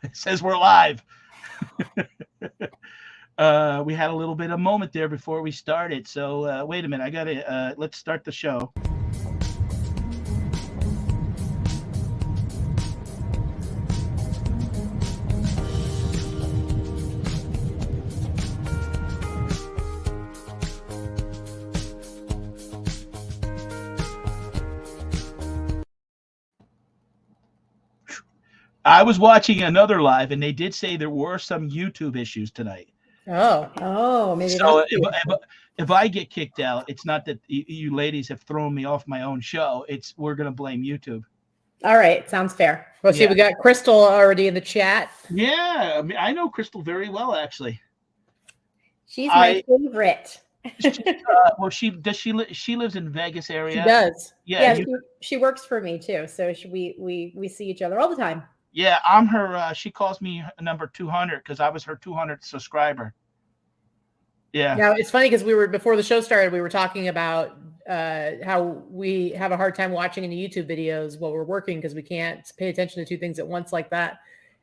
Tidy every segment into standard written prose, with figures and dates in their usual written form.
It says we're live. We had a little bit of moment there before we started. So wait a minute. I got to let's start the show. I was watching another live, and they did say there were some YouTube issues tonight. Maybe So that's if I get kicked out, it's not that you ladies have thrown me off my own show. It's we're gonna blame YouTube. all right. Sounds fair. Well, see, we got Crystal already in the chat. Yeah, I mean, I know Crystal very well, actually. She's my favorite. Well, she lives in Vegas area. She does. Yeah, she works for me too. So we see each other all the time. Yeah, I'm her. She calls me number 200 because I was her 200th subscriber. Yeah. Now it's funny because before the show started, we were talking about how we have a hard time watching any YouTube videos while we're working because we can't pay attention to two things at once like that.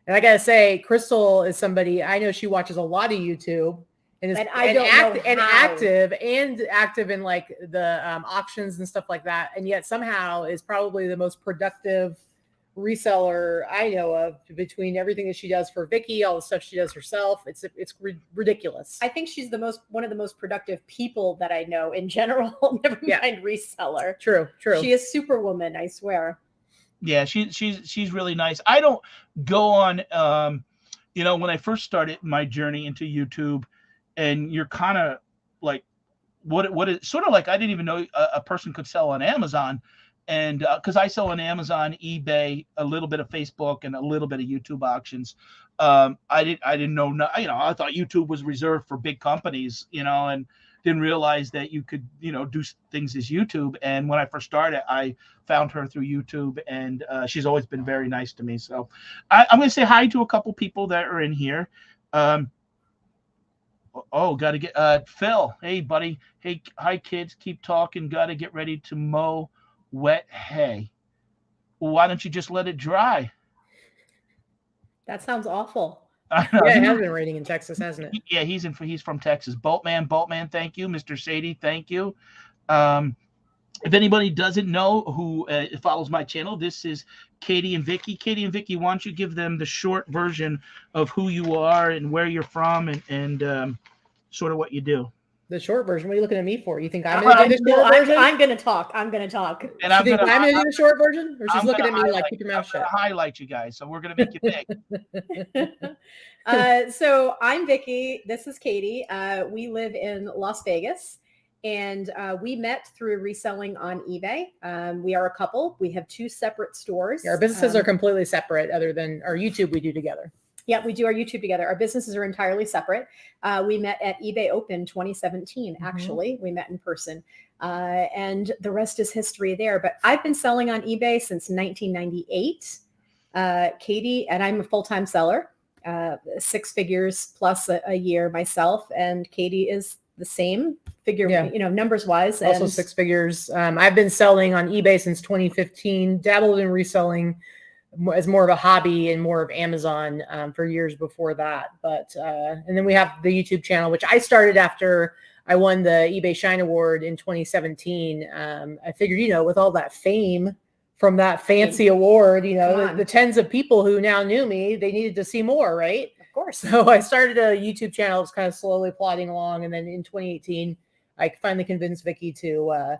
And I gotta say, Crystal is somebody I know. She watches a lot of YouTube and is active in like the auctions and stuff like that, and yet somehow is probably the most productive reseller I know of between everything that she does for Vicky, all the stuff she does herself. It's ridiculous. I think she's one of the most productive people that I know in general. Never mind reseller. True. She is superwoman, I swear. Yeah, she's really nice. I don't go on when I first started my journey into YouTube, and you're kind of like what is sort of like I didn't even know a person could sell on Amazon. And because I sell on Amazon, eBay, a little bit of Facebook, and a little bit of YouTube auctions, I didn't know. I thought YouTube was reserved for big companies, and didn't realize that you could, do things as YouTube. And when I first started, I found her through YouTube, and she's always been very nice to me. So I'm going to say hi to a couple people that are in here. Got to get Phil. Hey, buddy. Hey, hi, kids. Keep talking. Got to get ready to mow wet hay. Why don't you just let it dry? That sounds awful. Yeah, it has been raining in Texas, hasn't it? Yeah, he's from Texas. Boatman, thank you. Mr. Sadie, thank you. If anybody doesn't know who follows my channel, this is Katie and Vicky. Katie and Vicky, why don't you give them the short version of who you are and where you're from and sort of what you do. The short version. What are you looking at me for? You think I'm going to do the short version? I'm going to talk. And I'm going to do the short version? Or she's looking at me like, keep your mouth shut. Highlight you guys. So we're going to make you big. So I'm Vicky. This is Katie. We live in Las Vegas. And we met through reselling on eBay. We are a couple. We have two separate stores. Yeah, our businesses are completely separate other than our YouTube we do together. Yeah, we do our YouTube together. Our businesses are entirely separate. We met at eBay Open 2017, actually. We met in person. And the rest is history there. But I've been selling on eBay since 1998. Katie, and I'm a full-time seller, 6 figures plus a year myself. And Katie is the same figure, numbers wise. Also 6 figures. I've been selling on eBay since 2015, dabbled in reselling as more of a hobby and more of Amazon for years before that. But and then we have the YouTube channel, which I started after I won the eBay Shine Award in 2017. I figured, with all that fame from that fancy award, the tens of people who now knew me, they needed to see more, right? Of course. So I started a YouTube channel. It's kind of slowly plodding along. And then in 2018, I finally convinced Vicky to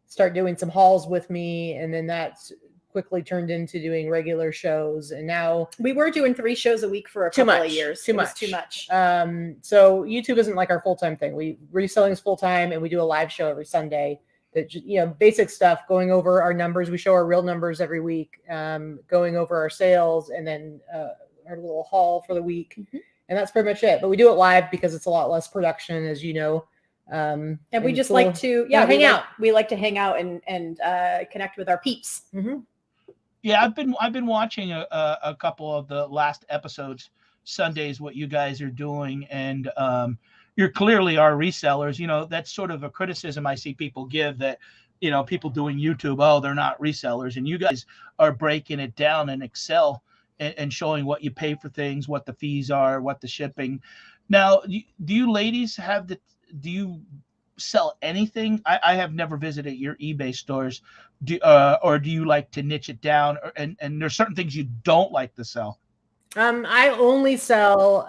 start doing some hauls with me. And then that's quickly turned into doing regular shows, and now we were doing 3 shows a week for a couple of years. Too much. So YouTube isn't like our full-time thing. Reselling is full-time, and we do a live show every Sunday that basic stuff, going over our numbers. We show our real numbers every week, going over our sales, and then our little haul for the week, and that's pretty much it. But we do it live because it's a lot less production, as you know. And we just like to hang out. We like to hang out and connect with our peeps. Yeah, I've been watching a couple of the last episodes Sundays, what you guys are doing, and you're clearly our resellers. That's sort of a criticism I see people give, that people doing YouTube, they're not resellers, and you guys are breaking it down and excel and showing what you pay for things, what the fees are, what the shipping. Now, do you ladies do you sell anything? I have never visited your eBay stores. Or do you like to niche it down, and there's certain things you don't like to sell? I only sell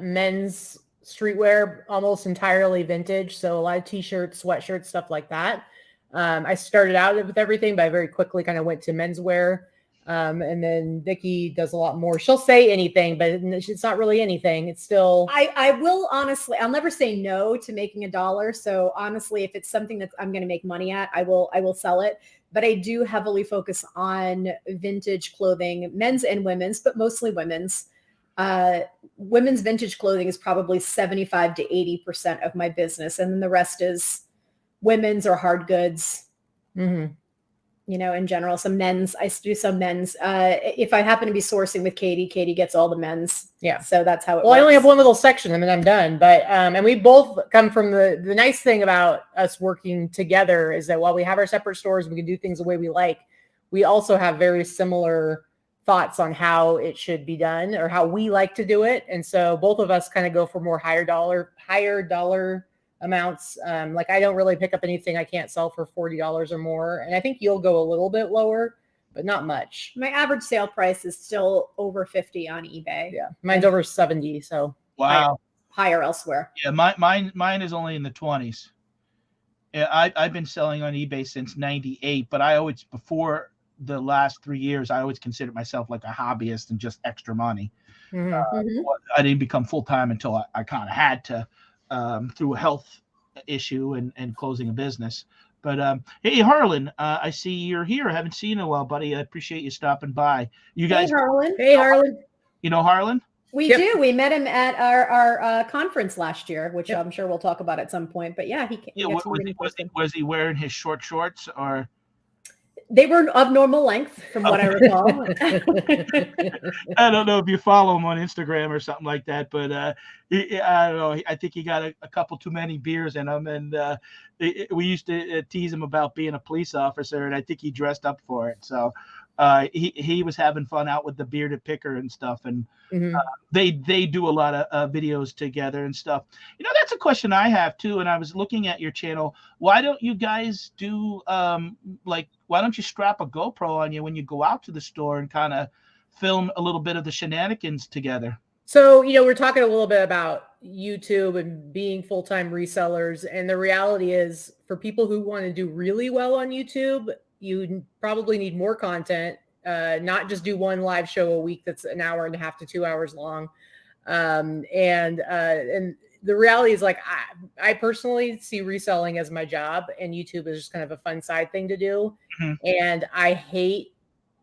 men's streetwear, almost entirely vintage. So a lot of t-shirts, sweatshirts, stuff like that. I started out with everything, but I very quickly kind of went to menswear. And then Nikki does a lot more. She'll say anything, but it's not really anything. It's still. I will honestly, I'll never say no to making a dollar. So honestly, if it's something that I'm going to make money at, I will sell it. But I do heavily focus on vintage clothing, men's and women's, but mostly women's. Women's vintage clothing is probably 75 to 80% of my business. And then the rest is women's or hard goods. Mm-hmm. In general, some men's. I do some men's. If I happen to be sourcing with Katie gets all the men's. Yeah. So that's how it Well, works. I only have one little section and then I'm done. But, and we both come from the nice thing about us working together is that while we have our separate stores, we can do things the way we like. We also have very similar thoughts on how it should be done or how we like to do it. And so both of us kind of go for more higher dollar amounts. Like I don't really pick up anything I can't sell for $40 or more. And I think you'll go a little bit lower, but not much. My average sale price is still over 50 on eBay. Yeah. Mine's over 70. So wow. Higher elsewhere. Yeah. Mine is only in the 20s. Yeah, I've been selling on eBay since 98, but before the last 3 years, I always considered myself like a hobbyist and just extra money. Mm-hmm. I didn't become full-time until I kind of had to, through a health issue and closing a business. But hey, Harlan, I see you're here. I haven't seen you in a while, buddy. I appreciate you stopping by. You guys, Hey, Harlan. You know Harlan? We do. We met him at our conference last year, which I'm sure we'll talk about at some point. But yeah, Was he wearing his short shorts or? They were of normal length, from what I recall. I don't know if you follow him on Instagram or something like that, but I don't know. I think he got a couple too many beers in him, and we used to tease him about being a police officer, and I think he dressed up for it. So he was having fun out with the bearded picker and stuff, and they do a lot of videos together and stuff. That's a question I have too, and I was looking at your channel. Why don't you guys do why don't you strap a GoPro on you when you go out to the store and kind of film a little bit of the shenanigans together? So, we're talking a little bit about YouTube and being full-time resellers. And the reality is for people who want to do really well on YouTube, you probably need more content, not just do one live show a week that's an hour and a half to 2 hours long. And the reality is I personally see reselling as my job, and YouTube is just kind of a fun side thing to do. Mm-hmm. And I hate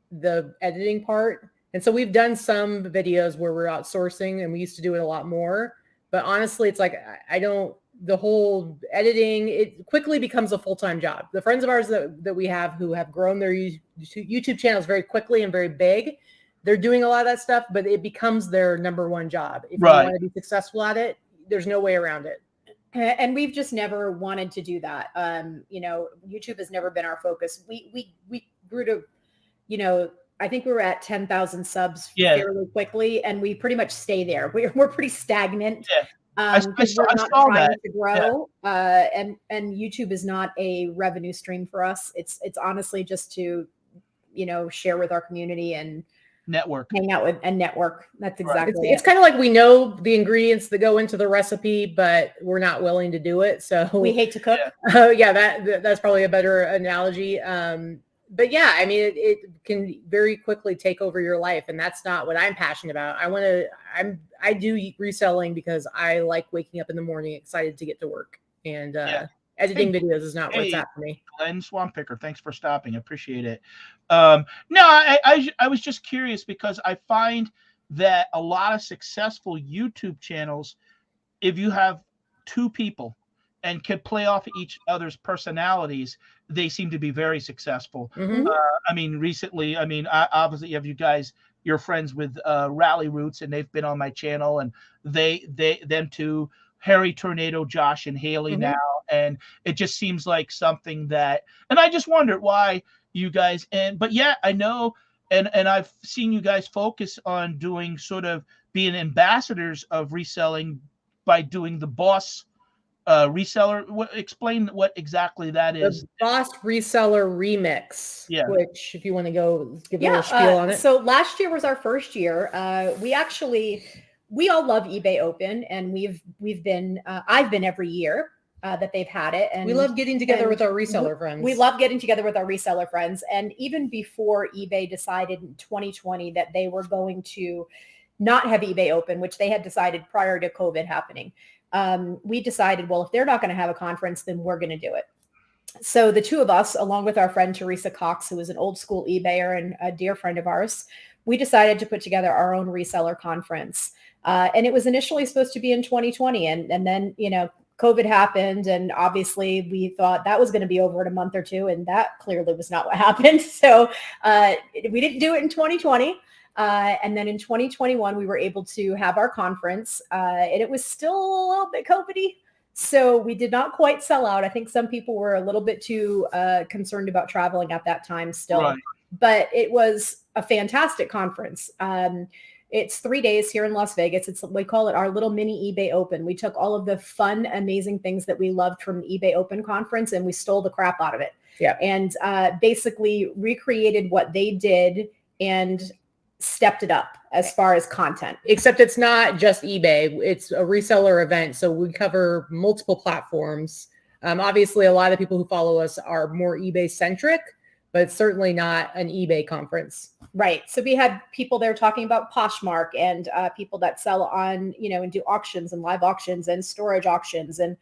the editing part. And so we've done some videos where we're outsourcing, and we used to do it a lot more. But honestly, it's the whole editing, it quickly becomes a full-time job. The friends of ours that we have who have grown their YouTube channels very quickly and very big, they're doing a lot of that stuff, but it becomes their number one job. If you want to be successful at it, there's no way around it. And we've just never wanted to do that. YouTube has never been our focus. We grew to, I think we were at 10,000 subs fairly quickly, and we pretty much stay there. We're pretty stagnant. Yeah. I saw that. To grow. Yeah. And YouTube is not a revenue stream for us. It's honestly just to, share with our community and network, hang out with and network. That's exactly it's kind of like we know the ingredients that go into the recipe, but we're not willing to do it. So we hate to cook. That's probably a better analogy. But yeah, I mean, it can very quickly take over your life, and that's not what I'm passionate about. I do reselling because I like waking up in the morning excited to get to work, and editing videos is not what's at for me. Glenn Swamppicker, thanks for stopping. I appreciate it. I was just curious because I find that a lot of successful YouTube channels, if you have two people and can play off each other's personalities, they seem to be very successful. Mm-hmm. Recently, obviously you have you're friends with Rally Roots, and they've been on my channel, and them two, Harry Tornado, Josh, and Haley now. And it just seems like something that, and I just wondered why you guys, but yeah, I know and I've seen you guys focus on doing sort of being ambassadors of reselling by doing the boss reseller. Explain what exactly that is. The Boss Reseller Remix, Yeah. which if you want to go give a little spiel on it. So last year was our first year. We all love eBay Open, and we've been I've been every year that they've had it, and we love getting together with our reseller friends. We love getting together with our reseller friends, and even before eBay decided in 2020 that they were going to not have eBay Open, which they had decided prior to COVID happening, we decided, well, if they're not going to have a conference, then we're going to do it. So the two of us, along with our friend Teresa Cox, who is an old school eBayer and a dear friend of ours, we decided to put together our own reseller conference. And it was initially supposed to be in 2020. And then, COVID happened. And obviously we thought that was going to be over in a month or two. And that clearly was not what happened. So we didn't do it in 2020. And then in 2021, we were able to have our conference. And it was still a little bit COVID-y. So we did not quite sell out. I think some people were a little bit too concerned about traveling at that time still. Right. But it was a fantastic conference. It's 3 days here in Las Vegas. We call it our little mini eBay Open. We took all of the fun, amazing things that we loved from the eBay Open conference and we stole the crap out of it. Yeah. And basically recreated what they did and stepped it up as far as content. Except it's not just eBay. It's a reseller event. So we cover multiple platforms. Obviously, a lot of people who follow us are more eBay centric, but it's certainly not an eBay conference. Right. So we had people there talking about Poshmark and people that sell on, and do auctions and live auctions and storage auctions and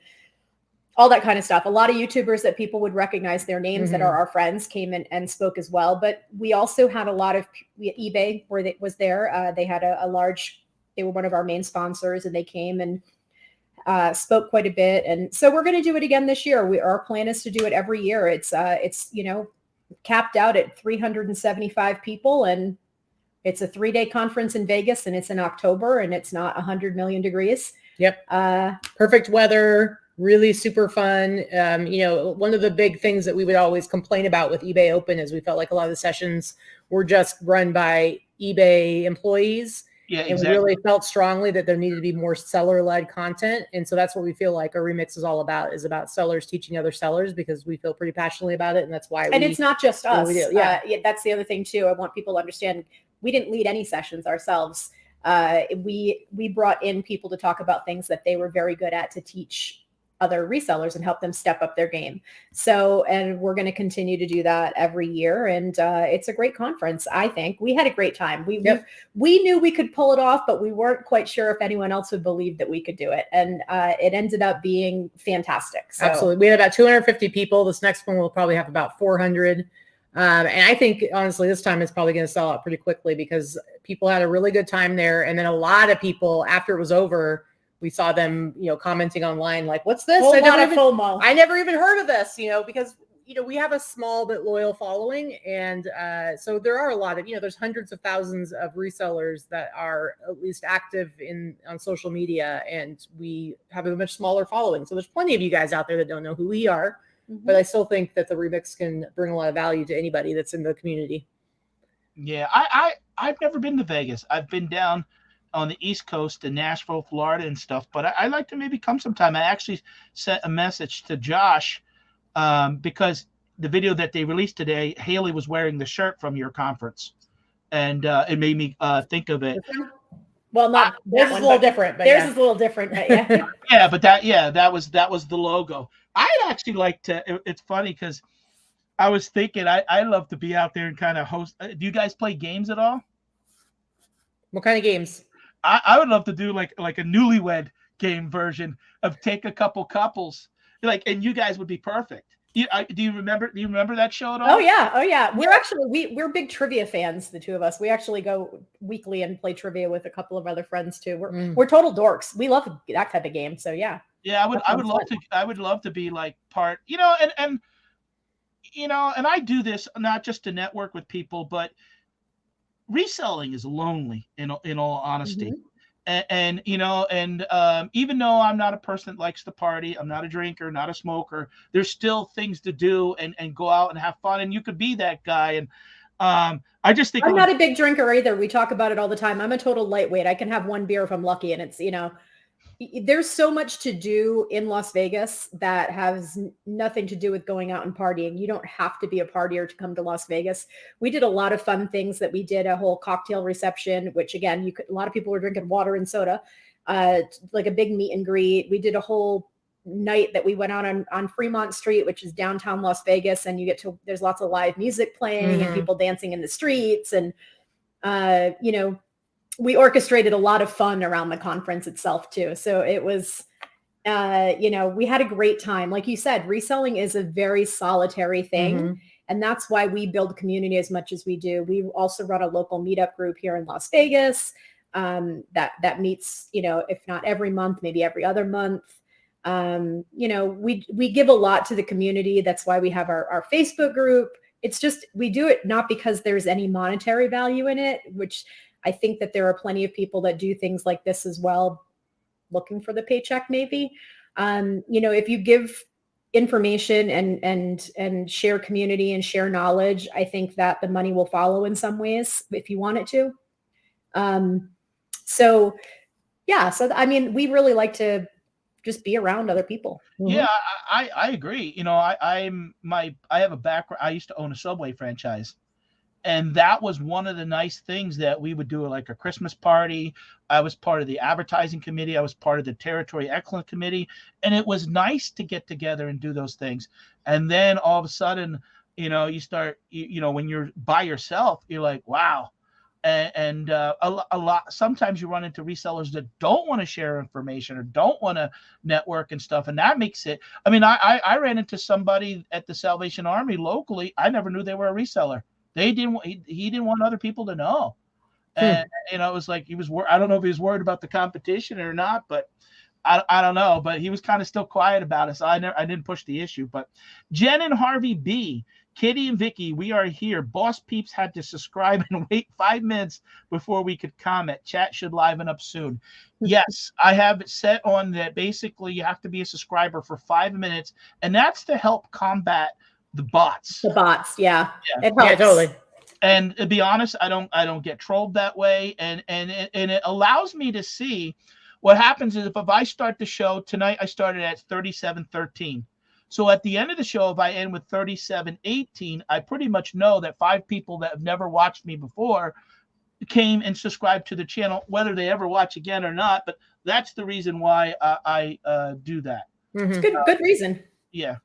all that kind of stuff. A lot of YouTubers that people would recognize their names that are our friends came in and spoke as well. But we also had a lot of eBay where it was there. They had they were one of our main sponsors and they came and spoke quite a bit. And so we're going to do it again this year. Our plan is to do it every year. It's capped out at 375 people, and it's a 3-day conference in Vegas, and it's in October, and it's not 100 million degrees. Yep. Perfect weather, really super fun. One of the big things that we would always complain about with eBay Open is we felt like a lot of the sessions were just run by eBay employees. Yeah, and exactly. we really felt strongly that there needed to be more seller-led content. And so that's what we feel like our remix is all about, is about sellers teaching other sellers, because we feel pretty passionately about it. And that's why it's not just us. We do. Yeah. That's the other thing too. I want people to understand we didn't lead any sessions ourselves. We brought in people to talk about things that they were very good at to teach other resellers and help them step up their game. So, and we're going to continue to do that every year. And it's a great conference. I think we had a great time. We knew we could pull it off, but we weren't quite sure if anyone else would believe that we could do it. And it ended up being fantastic. So. Absolutely. We had about 250 people. This next one will probably have about 400. And I think, honestly, this time it's probably going to sell out pretty quickly because people had a really good time there. And then a lot of people, after it was over, we saw them, commenting online like, what's this? I never even heard of this, because, we have a small but loyal following. And so there are a lot of, there's hundreds of thousands of resellers that are at least active on social media. And we have a much smaller following. So there's plenty of you guys out there that don't know who we are. But I still think that the remix can bring a lot of value to anybody that's in the community. Yeah, I've never been to Vegas. I've been down on the East Coast in Nashville, Florida and stuff, but I'd like to maybe come sometime. I actually sent a message to Josh because the video that they released today, Haley was wearing the shirt from your conference, and it made me think of it. Well, not theirs is a little different. But theirs is a little different, but yeah. Yeah, but that was the logo. I'd actually like to. It's funny because I was thinking I love to be out there and kind of host. Do you guys play games at all? What kind of games? I would love to do like a newlywed game version of take a couple couples, and you guys would be perfect. Do you remember that show at all? Oh yeah. We're big trivia fans, the two of us. We actually go weekly and play trivia with a couple of other friends too. We're total dorks. We love that type of game. So yeah. Yeah, I would love to be like part, and I do this not just to network with people, but reselling is lonely in all honesty. And even though I'm not a person that likes to party, I'm not a drinker, not a smoker, there's still things to do and go out and have fun. And you could be that guy. And I just think I'm not a big drinker either. We talk about it all the time. I'm a total lightweight. I can have one beer if I'm lucky. And it's, there's so much to do in Las Vegas that has nothing to do with going out and partying. You don't have to be a partier to come to Las Vegas. We did a lot of fun things that we did a whole cocktail reception, which again, a lot of people were drinking water and soda, like a big meet and greet. We did a whole night that we went out on Fremont Street, which is downtown Las Vegas. And there's lots of live music playing and people dancing in the streets. And, we orchestrated a lot of fun around the conference itself too. So it was, we had a great time. Like you said, reselling is a very solitary thing. And that's why we build community as much as we do. We also run a local meetup group here in Las Vegas that meets, if not every month, maybe every other month. We give a lot to the community. That's why we have our Facebook group. It's just, we do it not because there's any monetary value in it, which I think that there are plenty of people that do things like this as well, looking for the paycheck maybe. If you give information and share community and share knowledge, I think that the money will follow in some ways if you want it to. We really like to just be around other people. Yeah, I agree. I have a background. I used to own a Subway franchise. And that was one of the nice things that we would do, like a Christmas party. I was part of the advertising committee. I was part of the territory excellence committee. And it was nice to get together and do those things. And then all of a sudden, you start, when you're by yourself, you're like, wow. And a lot, sometimes you run into resellers that don't want to share information or don't want to network and stuff. And that makes it, I ran into somebody at the Salvation Army locally. I never knew they were a reseller. He didn't want other people to know. And, it was like, I don't know if he was worried about the competition or not, but I don't know, but he was kind of still quiet about it. So I didn't push the issue. But Jen and Harvey B, Kitty and Vicky, we are here. Boss Peeps had to subscribe and wait 5 minutes before we could comment. Chat should liven up soon. Yes, I have it set on that. Basically, you have to be a subscriber for 5 minutes, and that's to help combat the bots. The bots, yeah. It helps. Yeah, totally. And to be honest, I don't get trolled that way, and it allows me to see what happens is if I start the show tonight, I started at 37:13. So at the end of the show, if I end with 37:18, I pretty much know that 5 people that have never watched me before came and subscribed to the channel, whether they ever watch again or not. But that's the reason why I do that. It's good reason. Yeah.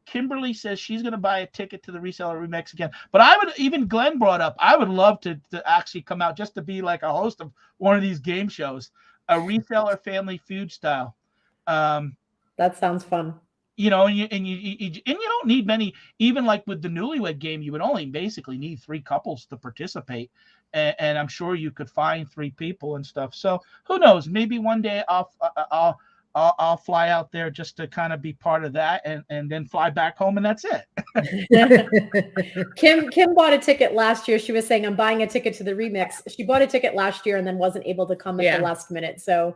Kimberly says she's going to buy a ticket to the Reseller Remix again. But even Glenn brought up, I would love to actually come out just to be like a host of one of these game shows, a Reseller Family Feud style. That sounds fun. You don't need many, even like with the Newlywed Game, you would only basically need 3 couples to participate. And I'm sure you could find 3 people and stuff. So who knows, maybe one day I'll fly out there just to kind of be part of that and then fly back home, and that's it. Kim bought a ticket last year. She was saying, I'm buying a ticket to the remix. She bought a ticket last year and then wasn't able to come at the last minute. So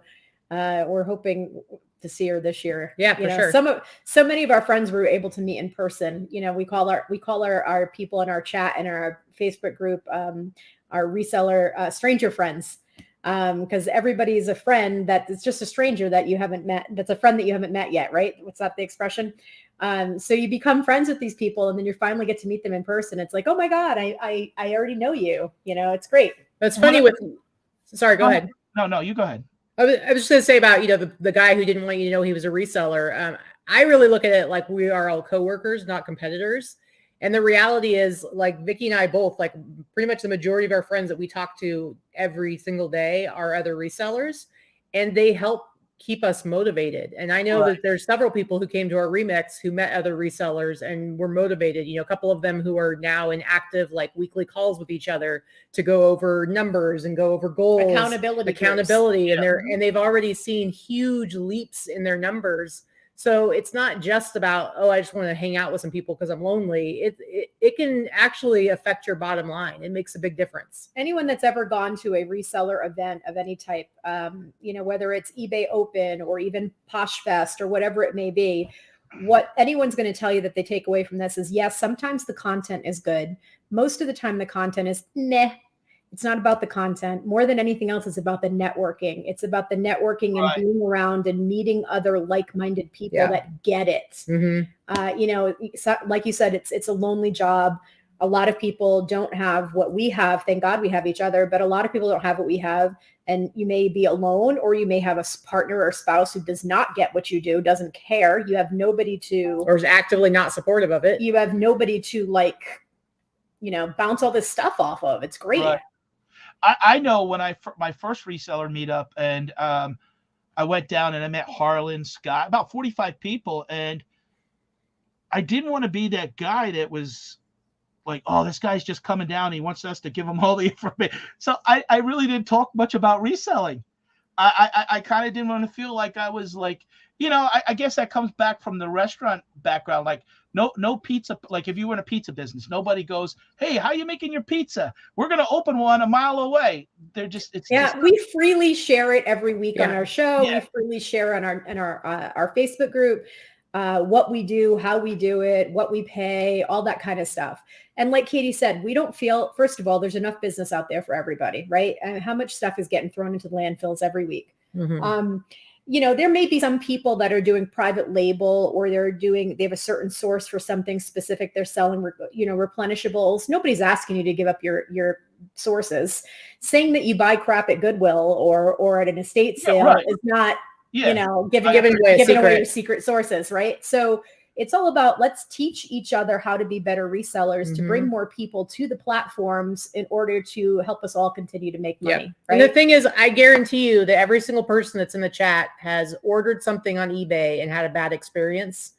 we're hoping to see her this year. Yeah, for sure. So many of our friends were able to meet in person. We call our people in our chat and our Facebook group, our reseller stranger friends. Because everybody's a friend that is just a stranger that you haven't met. That's a friend that you haven't met yet, right? What's that the expression? So you become friends with these people, and then you finally get to meet them in person. It's like, oh my God, I already know you. It's great. That's funny. Sorry, go ahead. No, you go ahead. I was just going to say about the guy who didn't want you to know he was a reseller. I really look at it like we are all coworkers, not competitors. And the reality is, like Vicky and I both, like pretty much the majority of our friends that we talk to every single day are other resellers, and they help keep us motivated. And I know that there's several people who came to our remix who met other resellers and were motivated. A couple of them who are now in active like weekly calls with each other to go over numbers and go over goals, accountability, and they've already seen huge leaps in their numbers. So it's not just about, I just want to hang out with some people because I'm lonely. It can actually affect your bottom line. It makes a big difference. Anyone that's ever gone to a reseller event of any type, whether it's eBay Open or even Posh Fest or whatever it may be, what anyone's going to tell you that they take away from this is, yes, sometimes the content is good. Most of the time the content is meh. It's not about the content. More than anything else, it's about the networking. It's about the networking and being around and meeting other like-minded people that get it. You know, like you said, it's a lonely job. A lot of people don't have what we have. Thank God we have each other, but a lot of people don't have what we have. And you may be alone, or you may have a partner or spouse who does not get what you do, doesn't care. You have nobody to, or is actively not supportive of it. You have nobody to, like, you know, bounce all this stuff off of. It's great. Right. I know when my first reseller meetup, and I went down and I met Harlan, Scott, about 45 people, and I didn't want to be that guy that was like, oh, this guy's just coming down. He wants us to give him all the information. So I really didn't talk much about reselling. I kind of didn't want to feel like I was like, you know, I guess that comes back from the restaurant background. Like no pizza. Like if you were in a pizza business, nobody goes, hey, how are you making your pizza? We're going to open one a mile away. They're just, we freely share it every week on our show. We freely share on our Facebook group, what we do, how we do it, what we pay, all that kind of stuff. And like Katie said, we don't feel, first of all, there's enough business out there for everybody, right? And how much stuff is getting thrown into the landfills every week? You know, there may be some people that are doing private label, or they have a certain source for something specific. They're selling, you know, replenishables. Nobody's asking you to give up your sources. Saying that you buy crap at Goodwill or at an estate sale is not, you know, giving away your secret sources, right? So it's all about, let's teach each other how to be better resellers, to bring more people to the platforms in order to help us all continue to make money. Right? And the thing is, I guarantee you that every single person that's in the chat has ordered something on eBay and had a bad experience.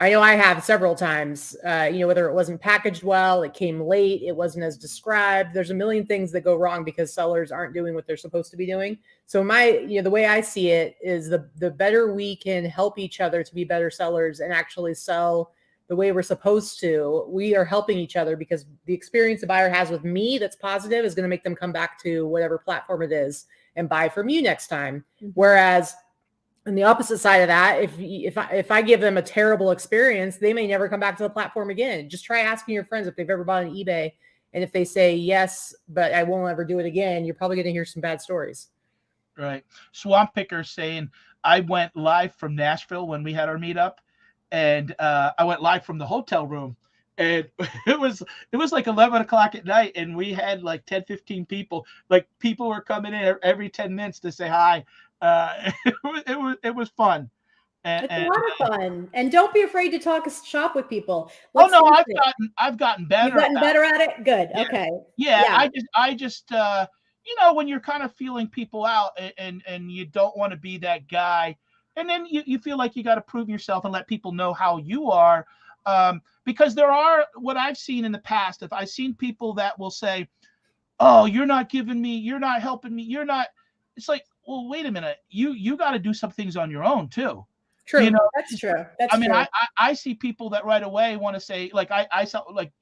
I know I have several times, you know, whether it wasn't packaged well, it came late, it wasn't as described. There's a million things that go wrong because sellers aren't doing what they're supposed to be doing. So the way I see it is the better we can help each other to be better sellers and actually sell the way we're supposed to, we are helping each other, because the experience the buyer has with me that's positive is going to make them come back to whatever platform it is and buy from you next time. Whereas on the opposite side of that, if I give them a terrible experience, they may never come back to the platform again. Just try asking your friends if they've ever bought on eBay. And if they say yes, but I won't ever do it again, you're probably going to hear some bad stories. Right. Swamp Picker saying, I went live from Nashville when we had our meetup, and I went live from the hotel room, and it was like 11 o'clock at night, and we had like 10, 15 people. Like, people were coming in every 10 minutes to say hi. It was fun. It's a lot of fun, and don't be afraid to talk shop with people. I've gotten better. You've gotten better at it. Good. Yeah. Okay. Yeah. I just you know, when you're kind of feeling people out, and you don't want to be that guy, and then you feel like you got to prove yourself and let people know how you are, because there are, what I've seen in the past, if I've seen people that will say, oh, you're not giving me, you're not helping me, you're not, it's like, well, wait a minute, you got to do some things on your own too. True. You know, that's true. I see people that right away want to say, like, I saw, like,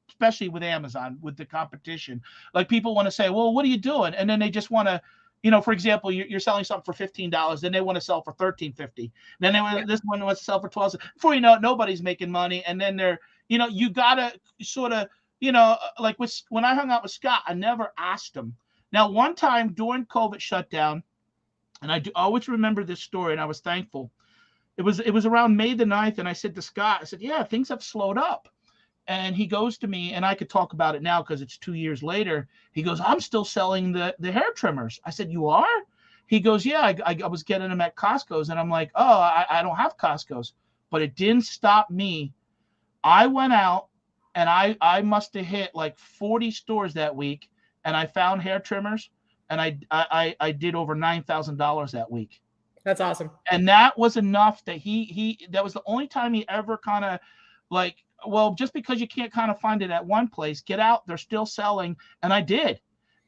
especially with Amazon, with the competition, like, people want to say, well, what are you doing? And then they just want to, you know, for example, you're selling something for $15, then they want to sell for $13.50. Then this one wants to sell for $12. Before you know it, nobody's making money. And then they're, you know, you gotta sort of, you know, like when I hung out with Scott, I never asked him. Now, one time during COVID shutdown, and I do always remember this story, and I was thankful. It was around May the 9th, and I said to Scott, I said, yeah, things have slowed up. And he goes to me, and I could talk about it now because it's 2 years later. He goes, I'm still selling the hair trimmers. I said, you are? He goes, yeah, I was getting them at Costco's. And I'm like, oh, I don't have Costco's. But it didn't stop me. I went out, and I must have hit like 40 stores that week, and I found hair trimmers, and I did over $9,000 that week. That's awesome. And that was enough that that was the only time he ever kind of like, well, just because you can't kind of find it at one place, get out, they're still selling. And I did.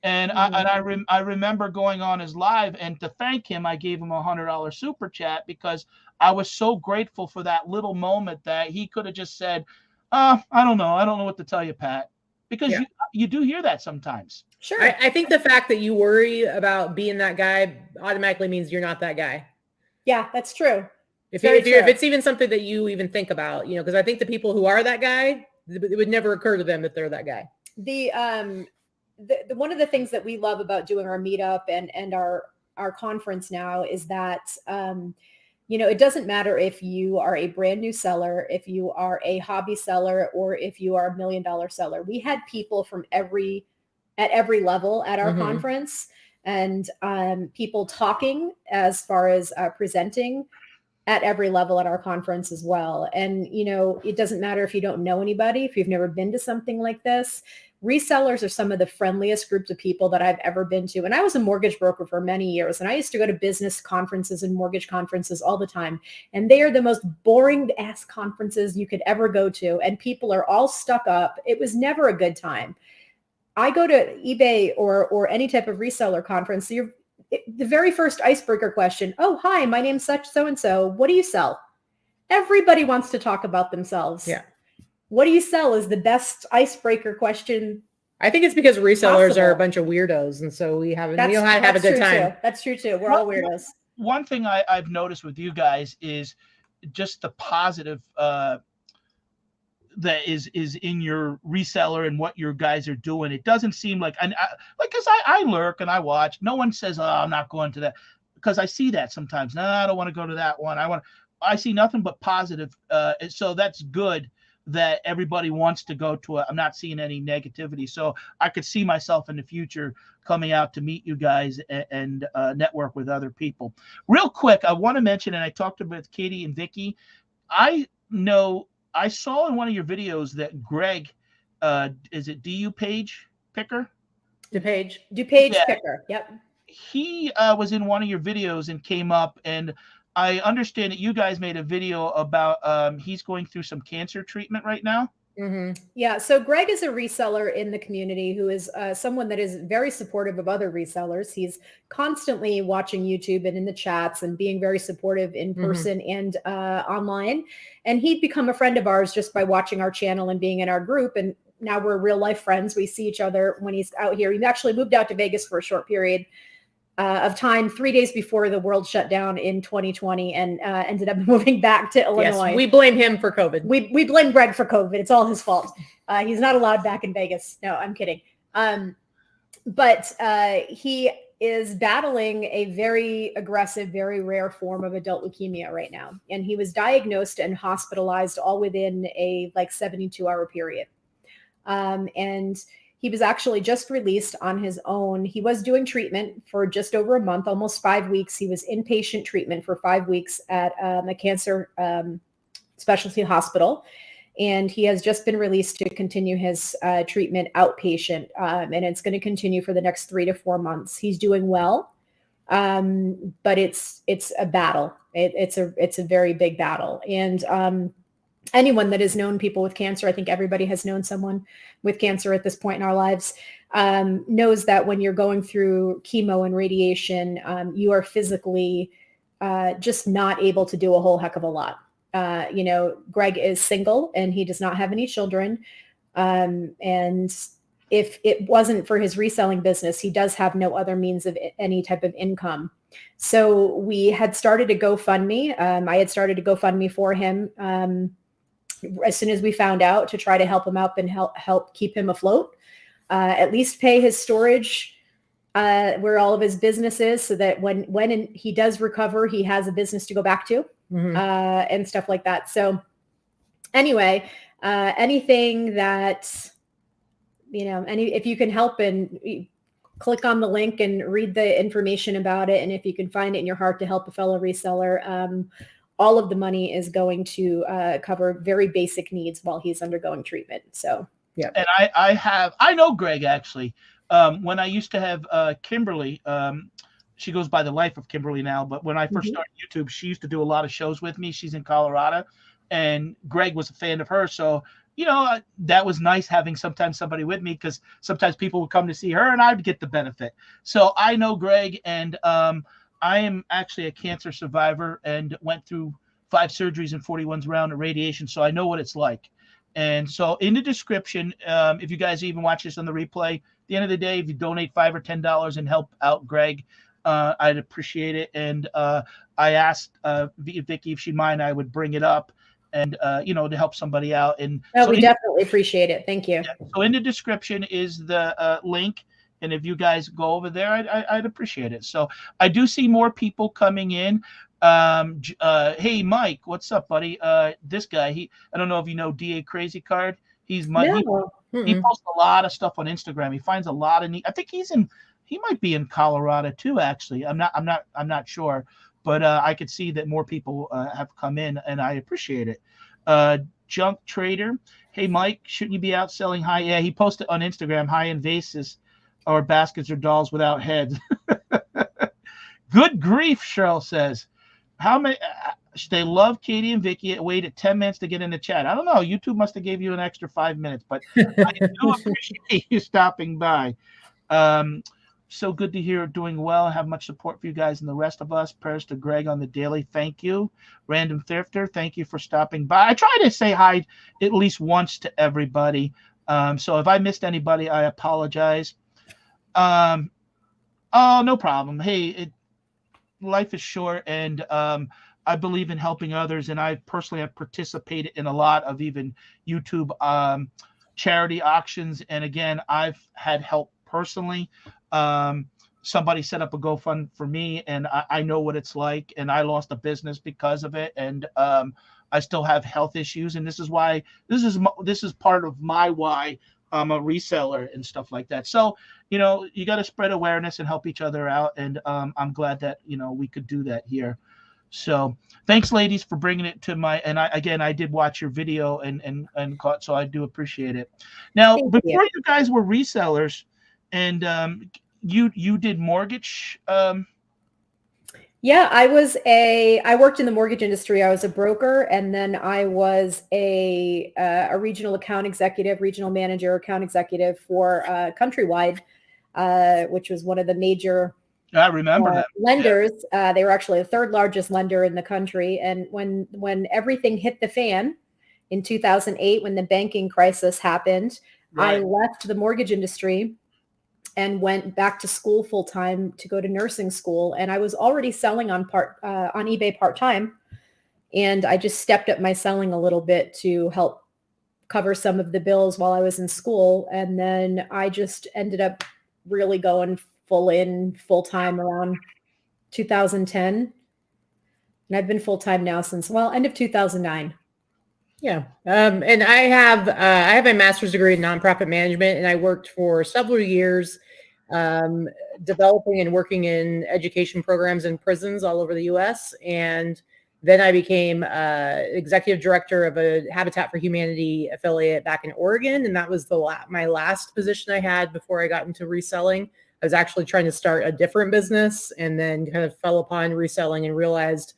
And I remember going on his live, and to thank him, I gave him a $100 super chat, because I was so grateful for that little moment that he could have just said, I don't know what to tell you, Pat, because you do hear that sometimes. Sure. I think the fact that you worry about being that guy automatically means you're not that guy. Yeah, that's true. If Very if true. it's even something that you even think about, you know, because I think the people who are that guy, it would never occur to them that they're that guy. The one of the things that we love about doing our meetup and our conference now is that you know, it doesn't matter if you are a brand new seller, if you are a hobby seller, or if you are a $1 million seller. We had people from at every level at our conference, and people talking as far as presenting at every level at our conference as well. And, you know, it doesn't matter if you don't know anybody, if you've never been to something like this. Resellers are some of the friendliest groups of people that I've ever been to. And I was a mortgage broker for many years, and I used to go to business conferences and mortgage conferences all the time. And they are the most boring ass conferences you could ever go to. And people are all stuck up. It was never a good time. I go to eBay or any type of reseller conference. So the very first icebreaker question, oh, hi, my name's such so-and-so. What do you sell? Everybody wants to talk about themselves. Yeah. What do you sell is the best icebreaker question. I think it's because resellers possible. are a bunch of weirdos. And so we don't have a good true time. Too. That's true too. We're all weirdos. One thing I've noticed with you guys is just the positive that is in your reseller and what your guys are doing. It doesn't seem like, and because I lurk and I watch. No one says, "Oh, I'm not going to that," because I see that sometimes. No, I don't want to go to that one. I see nothing but positive. So that's good that everybody wants to go to it. I'm not seeing any negativity. So I could see myself in the future coming out to meet you guys and network with other people. Real quick, I want to mention, and I talked about Katie and Vicky. I saw in one of your videos that Greg, is it DU Page Picker? DuPage Picker. Yep. He was in one of your videos and came up, and I understand that you guys made a video about he's going through some cancer treatment right now. Yeah. So Greg is a reseller in the community who is someone that is very supportive of other resellers. He's constantly watching YouTube and in the chats and being very supportive in person and online. And he'd become a friend of ours just by watching our channel and being in our group. And now we're real life friends. We see each other when he's out here. He actually moved out to Vegas for a short period of time 3 days before the world shut down in 2020 and ended up moving back to Illinois. Yes, we blame him for COVID. We blame Greg for COVID. It's all his fault. He's not allowed back in Vegas. No, I'm kidding. But he is battling a very aggressive, very rare form of adult leukemia right now. And he was diagnosed and hospitalized all within a 72-hour period. And he was actually just released on his own. He was doing treatment for just over a month, almost 5 weeks. He was inpatient treatment for 5 weeks at a cancer specialty hospital. And he has just been released to continue his treatment outpatient. And it's going to continue for the next 3 to 4 months. He's doing well, but it's a battle. It's a very big battle. And anyone that has known people with cancer, I think everybody has known someone with cancer at this point in our lives, knows that when you're going through chemo and radiation, you are physically just not able to do a whole heck of a lot. Greg is single and he does not have any children. And if it wasn't for his reselling business, he does have no other means of any type of income. So we had started a GoFundMe. I had started a GoFundMe for him as soon as we found out, to try to help him out and help keep him afloat, at least pay his storage where all of his business is, so that when he does recover, he has a business to go back to, and stuff like that. So anyway, anything that, if you can help, and click on the link and read the information about it. And if you can find it in your heart to help a fellow reseller, all of the money is going to cover very basic needs while he's undergoing treatment. So, yeah. And I know Greg actually. When I used to have Kimberly, she goes by the Life of Kimberly now, but when I first started YouTube, she used to do a lot of shows with me. She's in Colorado, and Greg was a fan of her. So, that was nice having sometimes somebody with me, because sometimes people would come to see her and I'd get the benefit. So I know Greg, and I am actually a cancer survivor and went through 5 surgeries and 41 rounds of radiation. So I know what it's like. And so in the description, if you guys even watch this on the replay, at the end of the day, if you donate $5 or $10 and help out Greg, I'd appreciate it. And I asked Vicky if she'd mind, I would bring it up and, to help somebody out. And No, so we definitely appreciate it. Thank you. so in the description is the link. And if you guys go over there, I'd appreciate it. So I do see more people coming in. Hey, Mike, what's up, buddy? This guy, I don't know if you know DA Crazy Card. He posts a lot of stuff on Instagram. He finds a lot of neat. I think he might be in Colorado too, actually. I'm not sure, but I could see that more people have come in, and I appreciate it. Junk Trader. Hey, Mike, shouldn't you be out selling high? Yeah, he posted on Instagram, high-end vases or baskets or dolls without heads. Good grief, Cheryl says. How many? They love Katie and Vicky. It waited 10 minutes to get in the chat. I don't know. YouTube must have gave you an extra 5 minutes, but I do appreciate you stopping by. So good to hear you're doing well. I have much support for you guys and the rest of us. Prayers to Greg on the daily. Thank you. Random Thrifter, thank you for stopping by. I try to say hi at least once to everybody. So if I missed anybody, I apologize. Oh, no problem. Hey, life is short, and I believe in helping others, and I personally have participated in a lot of even YouTube charity auctions. And again, I've had help personally. Somebody set up a GoFund for me, and I know what it's like, and I lost a business because of it. And I still have health issues, and this is part of my why I'm a reseller and stuff like that. So, you got to spread awareness and help each other out. And I'm glad that, we could do that here. So thanks, ladies, for bringing it to I did watch your video and caught, so I do appreciate it. Now, before you guys were resellers, and you did mortgage. Yeah, I worked in the mortgage industry. I was a broker, and then I was a regional account executive, regional manager, account executive for Countrywide, which was one of the major I remember that. lenders. Yeah. They were actually the third largest lender in the country. And when everything hit the fan in 2008, when the banking crisis happened, right, I left the mortgage industry and went back to school full time to go to nursing school. And I was already selling on eBay part time. And I just stepped up my selling a little bit to help cover some of the bills while I was in school. And then I just ended up really going full time around 2010. And I've been full time now since, end of 2009. Yeah. And I have a master's degree in nonprofit management, and I worked for several years developing and working in education programs in prisons all over the U.S. And then I became executive director of a Habitat for Humanity affiliate back in Oregon. And that was my last position I had before I got into reselling. I was actually trying to start a different business, and then kind of fell upon reselling and realized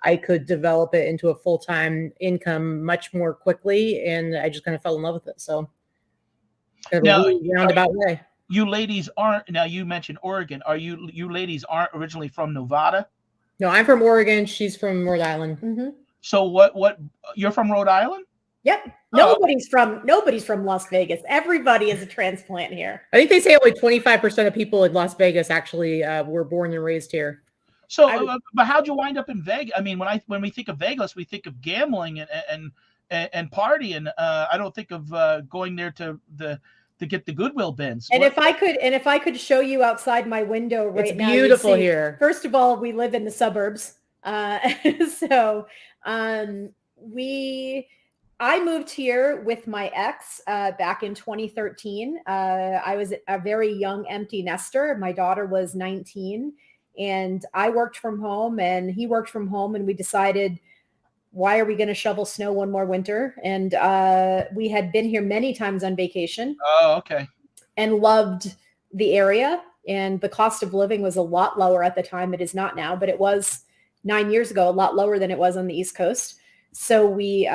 I could develop it into a full-time income much more quickly. And I just kind of fell in love with it. So kind of a roundabout way. You ladies aren't, now you mentioned Oregon. You ladies aren't originally from Nevada? No, I'm from Oregon. She's from Rhode Island. Mm-hmm. So what you're from Rhode Island? Yep. Nobody's from Las Vegas. Everybody is a transplant here. I think they say only 25% of people in Las Vegas actually were born and raised here. So, but how'd you wind up in Vegas? I mean, when we think of Vegas, we think of gambling and partying. I don't think of going there to get the Goodwill bins. And if I could show you outside my window right now, it's beautiful here. First of all, we live in the suburbs, so I moved here with my ex back in 2013. I was a very young empty nester. My daughter was 19. And I worked from home and he worked from home, and we decided, why are we going to shovel snow one more winter? And we had been here many times on vacation. Oh, okay. And loved the area. And the cost of living was a lot lower at the time. It is not now, but it was 9 years ago, a lot lower than it was on the East Coast. So we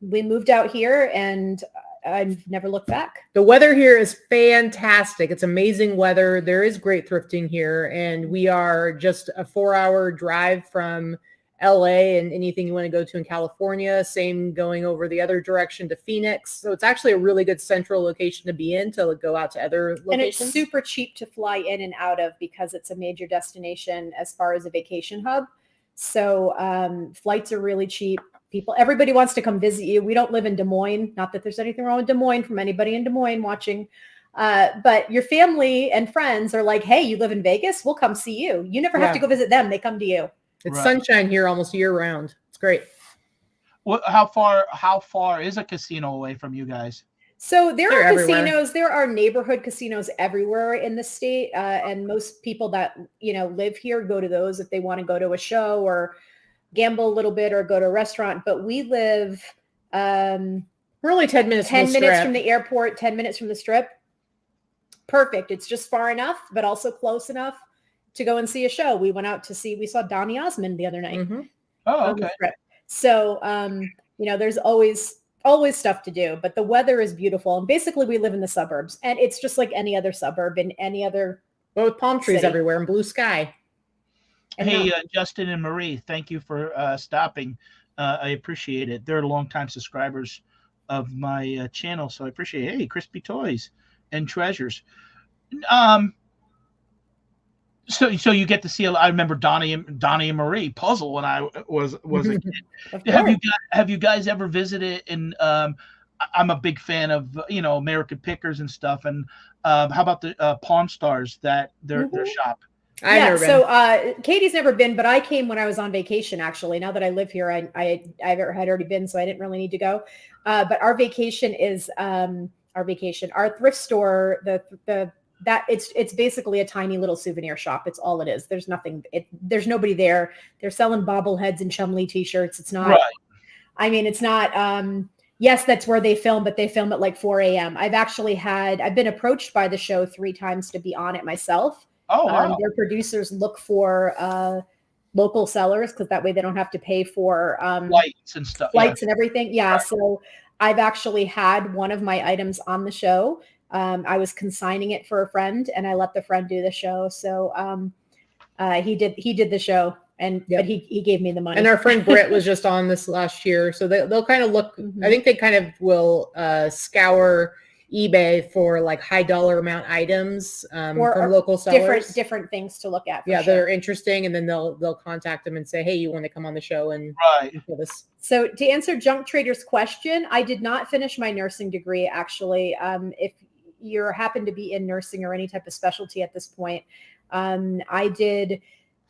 moved out here, and I've never looked back. The weather here is fantastic. It's amazing weather. There is great thrifting here, and we are just a 4-hour drive from LA and anything you want to go to in California. Same going over the other direction to Phoenix. So it's actually a really good central location to be in to go out to other locations. And it's super cheap to fly in and out of because it's a major destination as far as a vacation hub. So flights are really cheap. Everybody wants to come visit you. We don't live in Des Moines. Not that there's anything wrong with Des Moines from anybody in Des Moines watching. But your family and friends are like, hey, you live in Vegas? We'll come see you. You never have to go visit them. They come to you. It's sunshine here almost year round. It's great. How far is a casino away from you guys? So there are casinos, there are neighborhood casinos everywhere in the state. And most people that, live here go to those if they want to go to a show or gamble a little bit or go to a restaurant. But we live, we're only 10 minutes from the airport, 10 minutes from the strip. Perfect. It's just far enough, but also close enough to go and see a show. We saw Donny Osmond the other night. Mm-hmm. Oh, okay. So, there's always stuff to do, but the weather is beautiful. And basically we live in the suburbs and it's just like any other suburb in any other. Well, with palm trees everywhere and blue sky. Hey, Justin and Marie, thank you for stopping. I appreciate it. They're longtime subscribers of my channel. So I appreciate it. Hey, crispy toys and treasures. So you get to see. I remember Donnie and Marie puzzle when I was a kid. Have you guys ever visited? And I'm a big fan of American Pickers and stuff. And how about the Pawn Stars their shop? So Katie's never been, but I came when I was on vacation. Actually, now that I live here, I had already been, so I didn't really need to go. But our vacation is our thrift store. It's basically a tiny little souvenir shop. It's all it is. There's nothing. There's nobody there. They're selling bobbleheads and Chumley t-shirts. It's not. Right. I mean, it's not. Yes, that's where they film, but they film at like 4 a.m. I've been approached by the show 3 times to be on it myself. Oh, wow. Their producers look for local sellers because that way they don't have to pay for flights and stuff. And everything. Yeah. Right. So I've actually had one of my items on the show. I was consigning it for a friend and I let the friend do the show. So he did the show but he gave me the money. And our friend Britt was just on this last year. So they'll kind of look, I think they kind of will scour eBay for like high dollar amount items from local sellers. Different things to look at. That are interesting. And then they'll contact them and say, hey, you want to come on the show and do this. So to answer Junk Trader's question, I did not finish my nursing degree. Actually, if you happen to be in nursing or any type of specialty at this point, I did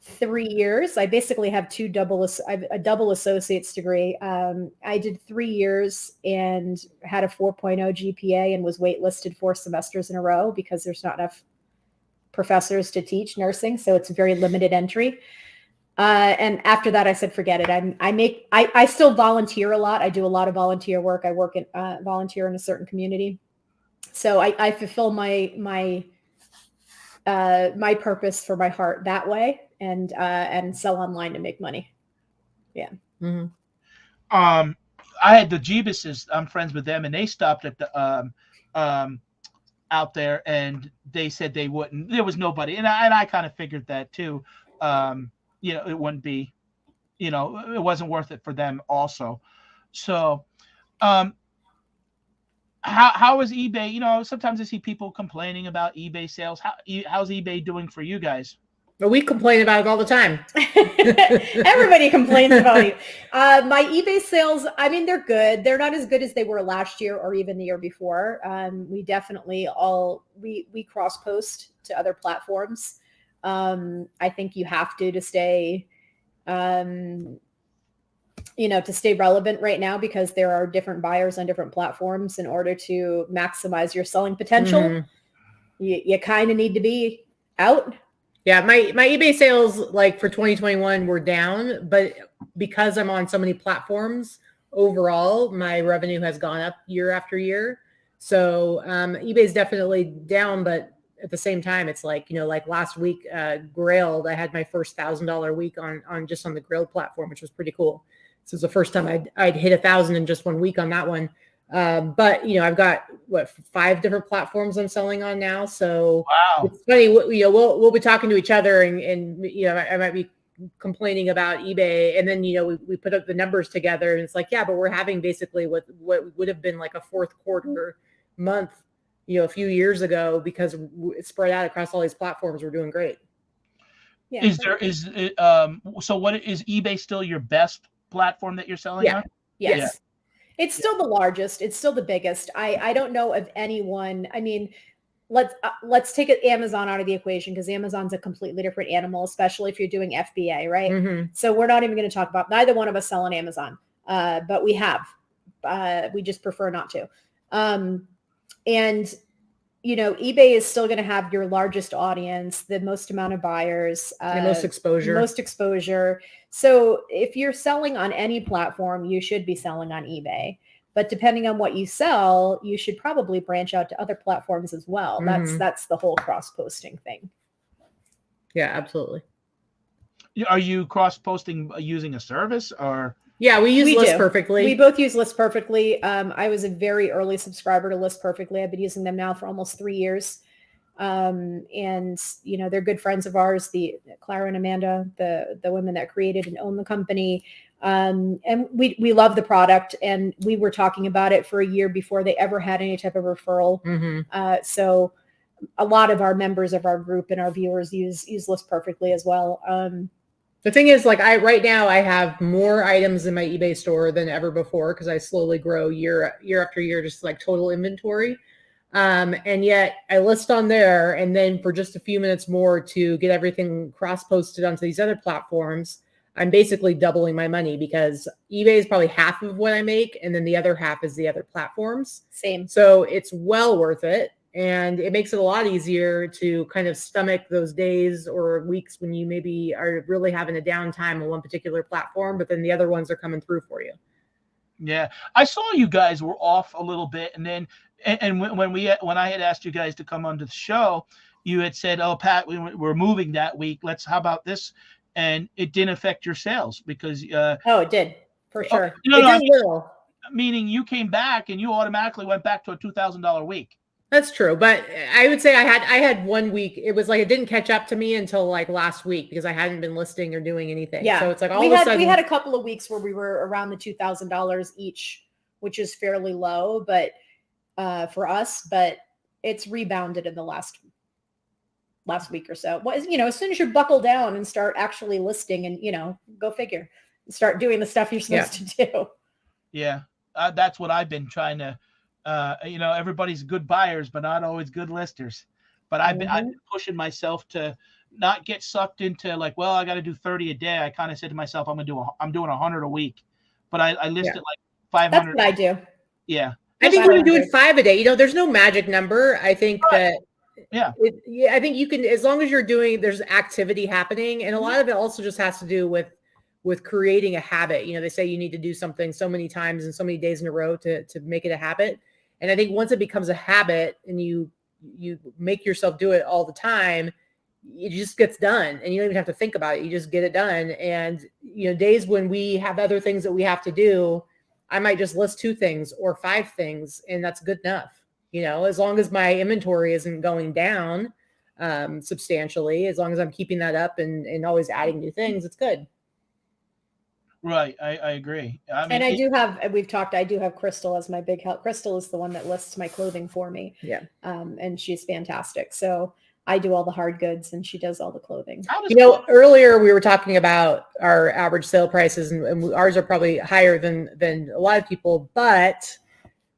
3 years. I basically have a double associate's degree. I did 3 years and had a 4.0 GPA and was waitlisted 4 semesters in a row because there's not enough professors to teach nursing. So it's very limited entry. And after that, I said, forget it. I still volunteer a lot. I do a lot of volunteer work. I work volunteer in a certain community. So I fulfill my purpose for my heart that way and sell online to make money. Yeah. Mm-hmm. I had the Jeebuses. I'm friends with them, and they stopped at the out there, and they said they wouldn't. There was nobody, and I kind of figured that too. It wouldn't be, it wasn't worth it for them also. So, how is eBay? Sometimes I see people complaining about eBay sales. How's eBay doing for you guys? Well, we complain about it all the time. Everybody complains about it. My eBay sales, I mean, they're good. They're not as good as they were last year or even the year before. We definitely we cross post to other platforms. I think you have to stay, to stay relevant right now because there are different buyers on different platforms in order to maximize your selling potential. Mm-hmm. You kind of need to be out. Yeah, my eBay sales like for 2021 were down, but because I'm on so many platforms, overall my revenue has gone up year after year. So eBay is definitely down, but at the same time, it's like, like last week, Grailed, I had my first $1,000 week on the Grailed platform, which was pretty cool. This is the first time I'd hit 1,000 in just 1 week on that one. But I've got 5 different platforms I'm selling on now. So wow. It's funny, we'll be talking to each other and I might be complaining about eBay. And then, we put up the numbers together and it's like, yeah, but we're having basically what would have been like a fourth quarter month, a few years ago, because it's spread out across all these platforms. We're doing great. Yeah. So what is eBay still your best platform that you're selling on? Yes. Yeah. It's still the largest. It's still the biggest. I don't know of anyone. I mean, let's take Amazon out of the equation, because Amazon's a completely different animal, especially if you're doing FBA, right? Mm-hmm. So we're not even going to talk about, neither one of us sell on Amazon, but we have. We just prefer not to. And eBay is still going to have your largest audience, the most amount of buyers, the most exposure. So if you're selling on any platform, you should be selling on eBay. But depending on what you sell, you should probably branch out to other platforms as well. Mm-hmm. That's the whole cross-posting thing. Yeah, absolutely. Are you cross-posting using a service, or? Yeah, we use List Perfectly. We both use List Perfectly. I was a very early subscriber to List Perfectly. I've been using them now for almost 3 years. And they're good friends of ours, the Clara and Amanda, the women that created and own the company. And we love the product, and we were talking about it for a year before they ever had any type of referral. Mm-hmm. So a lot of our members of our group and our viewers use List Perfectly as well. The thing is, like, right now I have more items in my eBay store than ever before, because I slowly grow year after year, just like total inventory. And yet I list on there, and then for just a few minutes more to get everything cross-posted onto these other platforms, I'm basically doubling my money, because eBay is probably half of what I make, and then the other half is the other platforms. Same. So it's well worth it. And it makes it a lot easier to kind of stomach those days or weeks when you maybe are really having a downtime on one particular platform, but then the other ones are coming through for you. Yeah, I saw you guys were off a little bit, and then when I had asked you guys to come onto the show, you had said, "Oh, Pat, we're moving that week. How about this?" And it didn't affect your sales, because it did, for sure. Meaning you came back and you automatically went back to a $2,000 week. That's true, but I would say I had 1 week. It was like it didn't catch up to me until like last week, because I hadn't been listing or doing anything. Yeah, so it's like all of a sudden we had a couple of weeks where we were around the $2,000 each, which is fairly low, but for us, but it's rebounded in the last week or so. As soon as you buckle down and start actually listing, and go figure, start doing the stuff you're supposed to do. Yeah, that's what I've been trying to. Everybody's good buyers, but not always good listers. But I've been pushing myself to not get sucked into like, well, I got to do 30 a day. I kind of said to myself, I'm doing 100 a week, but I listed like 500. That's what I do. Yeah. I think when you're doing 5 a day, there's no magic number. I think that, I think you can, as long as you're doing, there's activity happening. And a lot of it also just has to do with creating a habit. They say you need to do something so many times and so many days in a row to make it a habit. And I think once it becomes a habit and you make yourself do it all the time, it just gets done, and you don't even have to think about it. You just get it done. And, days when we have other things that we have to do, I might just list 2 things or 5 things, and that's good enough. As long as my inventory isn't going down substantially, as long as I'm keeping that up and always adding new things, it's good. Right. I agree. And we've talked, I do have Crystal as my big help. Crystal is the one that lists my clothing for me. Yeah. And she's fantastic. So I do all the hard goods and she does all the clothing. Earlier we were talking about our average sale prices, and ours are probably higher than a lot of people. But,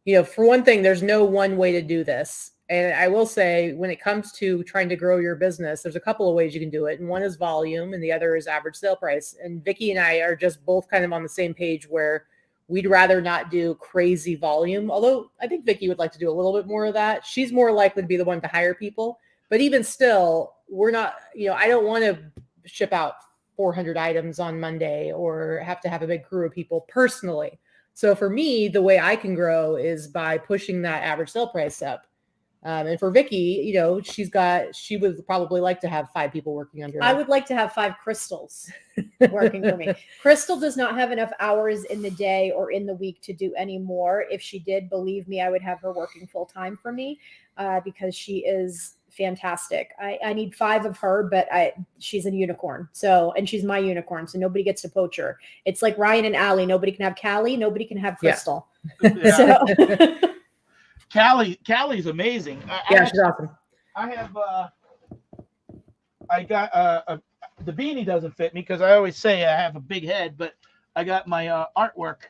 for one thing, there's no one way to do this. And I will say, when it comes to trying to grow your business, there's a couple of ways you can do it. And one is volume and the other is average sale price. And Vicki and I are just both kind of on the same page, where we'd rather not do crazy volume. Although I think Vicki would like to do a little bit more of that. She's more likely to be the one to hire people. But even still, we're not, I don't want to ship out 400 items on Monday or have to have a big crew of people personally. So for me, the way I can grow is by pushing that average sale price up. And for Vicki, she would probably like to have 5 people working under her. I would like to have 5 Crystals working for me. Crystal does not have enough hours in the day or in the week to do any more. If she did, believe me, I would have her working full time for me, because she is fantastic. I need 5 of her, but she's a unicorn. And she's my unicorn. So nobody gets to poach her. It's like Ryan and Allie. Nobody can have Callie. Nobody can have Crystal. Yeah. So Callie's amazing. She's awesome. I have I got the beanie doesn't fit me because I always say I have a big head, but I got my artwork.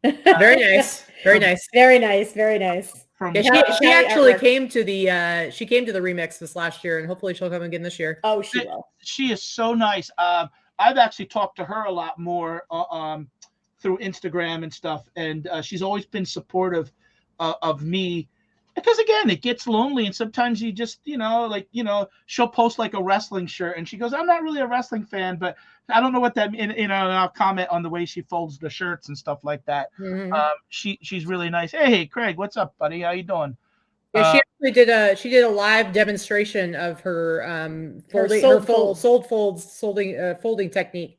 Very nice. Very nice. Very nice. Very nice. She actually came to the remix this last year, and hopefully she'll come again this year. Oh, she will. She is so nice. I've actually talked to her a lot more through Instagram and stuff, and she's always been supportive of me. Because again, it gets lonely, and sometimes you just, she'll post like a wrestling shirt, and she goes, "I'm not really a wrestling fan, but I don't know what that means." And I'll comment on the way she folds the shirts and stuff like that. Mm-hmm. She's really nice. Hey, Craig, what's up, buddy? How you doing? Yeah, she actually did a live demonstration of her folding technique.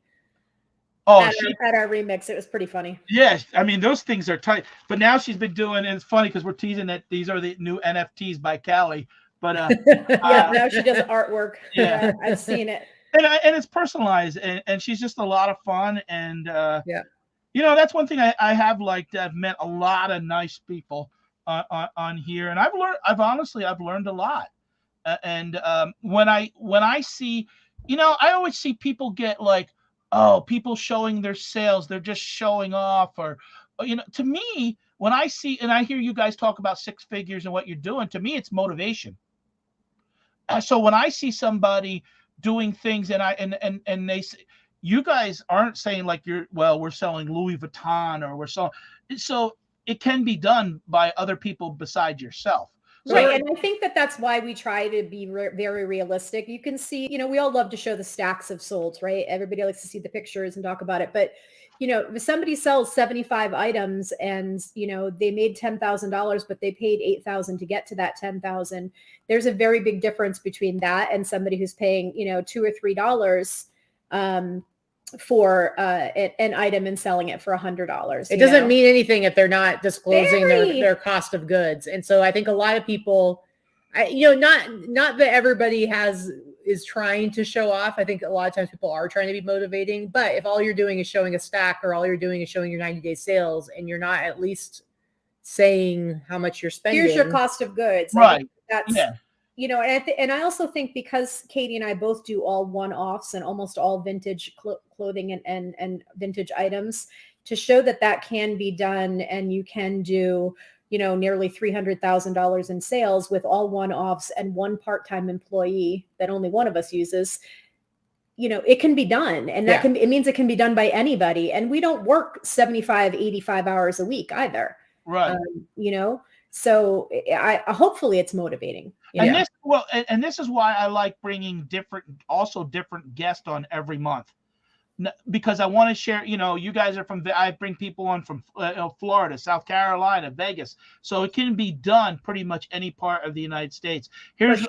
Oh, at our remix, it was pretty funny. Yes, I mean those things are tight. But now she's been doing, and it's funny because we're teasing that these are the new NFTs by Callie. But now she does artwork. Yeah, I've seen it. And it's personalized, and she's just a lot of fun. And that's one thing I have liked. I've met a lot of nice people on here, and I've learned a lot. And when I see, I always see people get like, oh, people showing their sales, they're just showing off, or to me, when I see and I hear you guys talk about 6 figures and what you're doing, to me it's motivation. So when I see somebody doing things and they say, you guys aren't saying like we're selling Louis Vuitton or we're selling, so it can be done by other people besides yourself. Right. And I think that's why we try to be very realistic. You can see, we all love to show the stacks of sold, right? Everybody likes to see the pictures and talk about it. But, if somebody sells 75 items and, they made $10,000, but they paid $8,000 to get to that $10,000, there's a very big difference between that and somebody who's paying, $2 or $3 for an item and selling it for $100. It doesn't mean anything if they're not disclosing their cost of goods. And so I think a lot of people, not that everybody is trying to show off. I think a lot of times people are trying to be motivating, but if all you're doing is showing a stack or all you're doing is showing your 90-day sales and you're not at least saying how much you're spending. Here's your cost of goods. Right. And I also think because Katie and I both do all one-offs and almost all vintage clothing and vintage items, to show that can be done and you can do, nearly $300,000 in sales with all one-offs and one part-time employee that only one of us uses, it can be done. And it means it can be done by anybody. And we don't work 75, 85 hours a week either. Right. So hopefully it's motivating. And this is why I like bringing different guests on every month, because I want to share. You guys are I bring people on from Florida, South Carolina, Vegas, so it can be done pretty much any part of the United States. Here's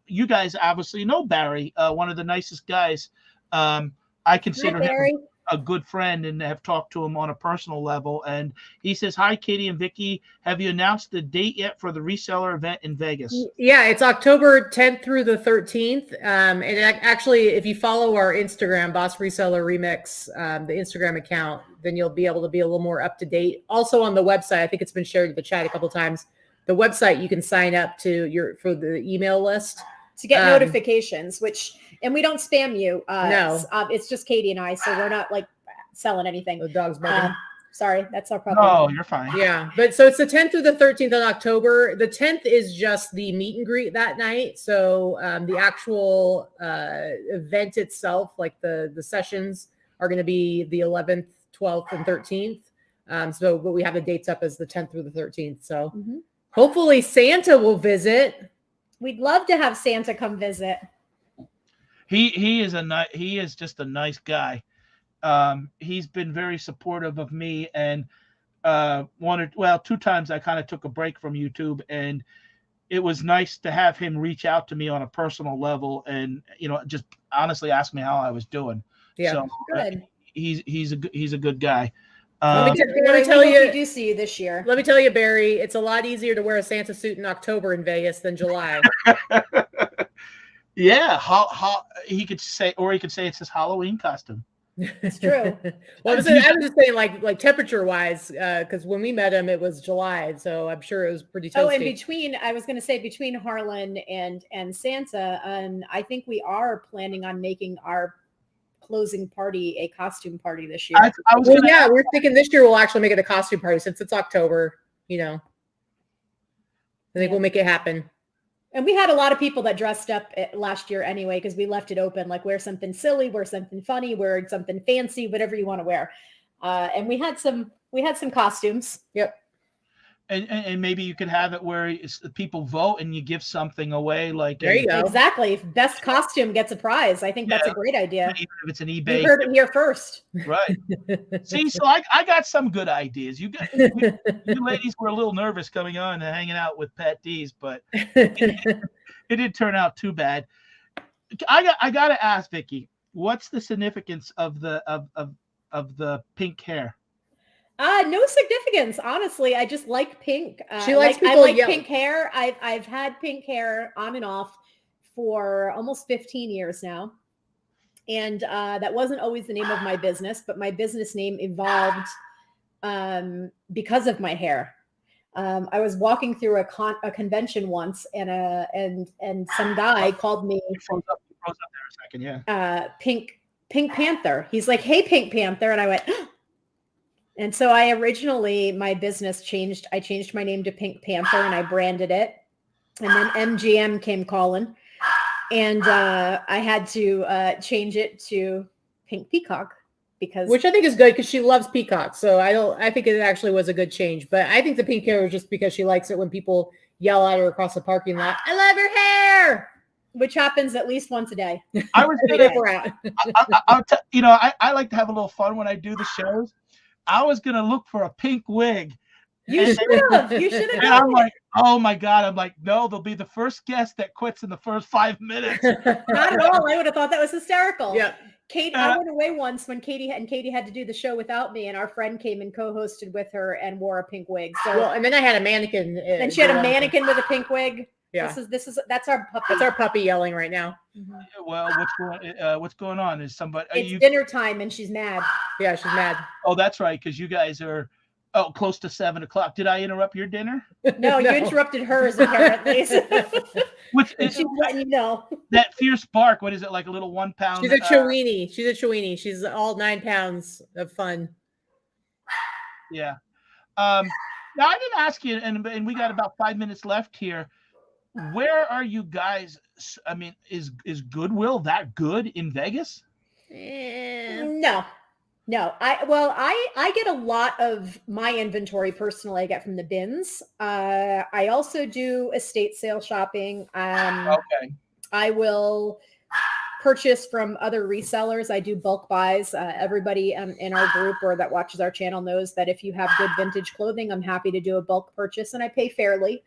you guys obviously know Barry, one of the nicest guys. I consider him a good friend and have talked to him on a personal level. And he says, "Hi, Katie and Vicky. Have you announced the date yet for the reseller event in Vegas?" Yeah, it's October 10th through the 13th. And actually, if you follow our Instagram, Boss Reseller Remix, the Instagram account, then you'll be able to be a little more up to date. Also on the website, I think it's been shared in the chat a couple of times. The website, you can sign up for the email list to get notifications, and we don't spam you. No, it's just Katie and I, so we're not like selling anything. The dog's barking. Sorry, that's our problem. No, you're fine. Yeah, but so it's the 10th through the 13th of October. The 10th is just the meet and greet that night. So the actual event itself, like the sessions, are going to be the 11th, 12th, and 13th. But we have the dates up as the 10th through the 13th. So hopefully Santa will visit. We'd love to have Santa come visit. He is just a nice guy. He's been very supportive of me, and 2 times I kind of took a break from YouTube, and it was nice to have him reach out to me on a personal level and just honestly ask me how I was doing. Yeah, so good. He's a good guy. Let me tell you, we do see you this year. Let me tell you, Barry, it's a lot easier to wear a Santa suit in October in Vegas than July. Yeah, he could say, or he could say it's his Halloween costume. It's true. Well, I was just saying like temperature wise, because when we met him, it was July, so I'm sure it was pretty toasty. Oh, and I was going to say between Harlan and Santa, I think we are planning on making our closing party a costume party this year. We're thinking this year we'll actually make it a costume party since it's October. I think we'll make it happen. And we had a lot of people that dressed up last year anyway, because we left it open, like wear something silly, wear something funny, wear something fancy, whatever you want to wear. And we had some costumes. Yep. And maybe you could have it where people vote and you give something away. Like there you go. Exactly. If best costume gets a prize. I think that's a great idea. Even if it's an eBay. You heard it here first. Right. See, so I got some good ideas. You ladies were a little nervous coming on and hanging out with Patdees, but it didn't turn out too bad. I got to ask Vicki, what's the significance of the pink hair? No significance, honestly. I just like pink. She likes I like pink hair. I've had pink hair on and off for almost 15 years now. And that wasn't always the name of my business, but my business name evolved because of my hair. I was walking through a convention once, and some guy called me Froze up there a second, yeah. Pink Panther. He's like, "Hey, Pink Panther," and I went. And so my business changed. I changed my name to Pink Panther and I branded it. And then MGM came calling and I had to change it to Pink Peacock which I think is good because she loves peacocks. So I think it actually was a good change, but I think the pink hair was just because she likes it when people yell at her across the parking lot. I love your hair. Which happens at least once a day. I was I like to have a little fun when I do the shows. I was going to look for a pink wig. You should have. And I'm like, oh my God. I'm like, no, they'll be the first guest that quits in the first 5 minutes. Not at all. I would have thought that was hysterical. Yeah. Kate, I went away once when Katie had to do the show without me, and our friend came and co-hosted with her and wore a pink wig. So, and then I had a mannequin. And she had a mannequin with a pink wig. Yeah. That's our puppy. That's our puppy yelling right now. Mm-hmm. Well, what's going on? Is somebody? It's dinner time and she's mad. Yeah, she's mad. Oh, that's right, because you guys are close to 7:00. Did I interrupt your dinner? No, you interrupted hers apparently. She's letting you know. That fierce bark. What is it, like a little 1 pound? She's a Chiweenie. She's all 9 pounds of fun. Yeah. Now I didn't ask you, and we got about 5 minutes left here. Where are you guys? I mean, is Goodwill that good in Vegas? No. I get a lot of my inventory personally. I get from the bins. I also do estate sale shopping. Okay. I will purchase from other resellers. I do bulk buys. Everybody in our group or that watches our channel knows that if you have good vintage clothing, I'm happy to do a bulk purchase and I pay fairly.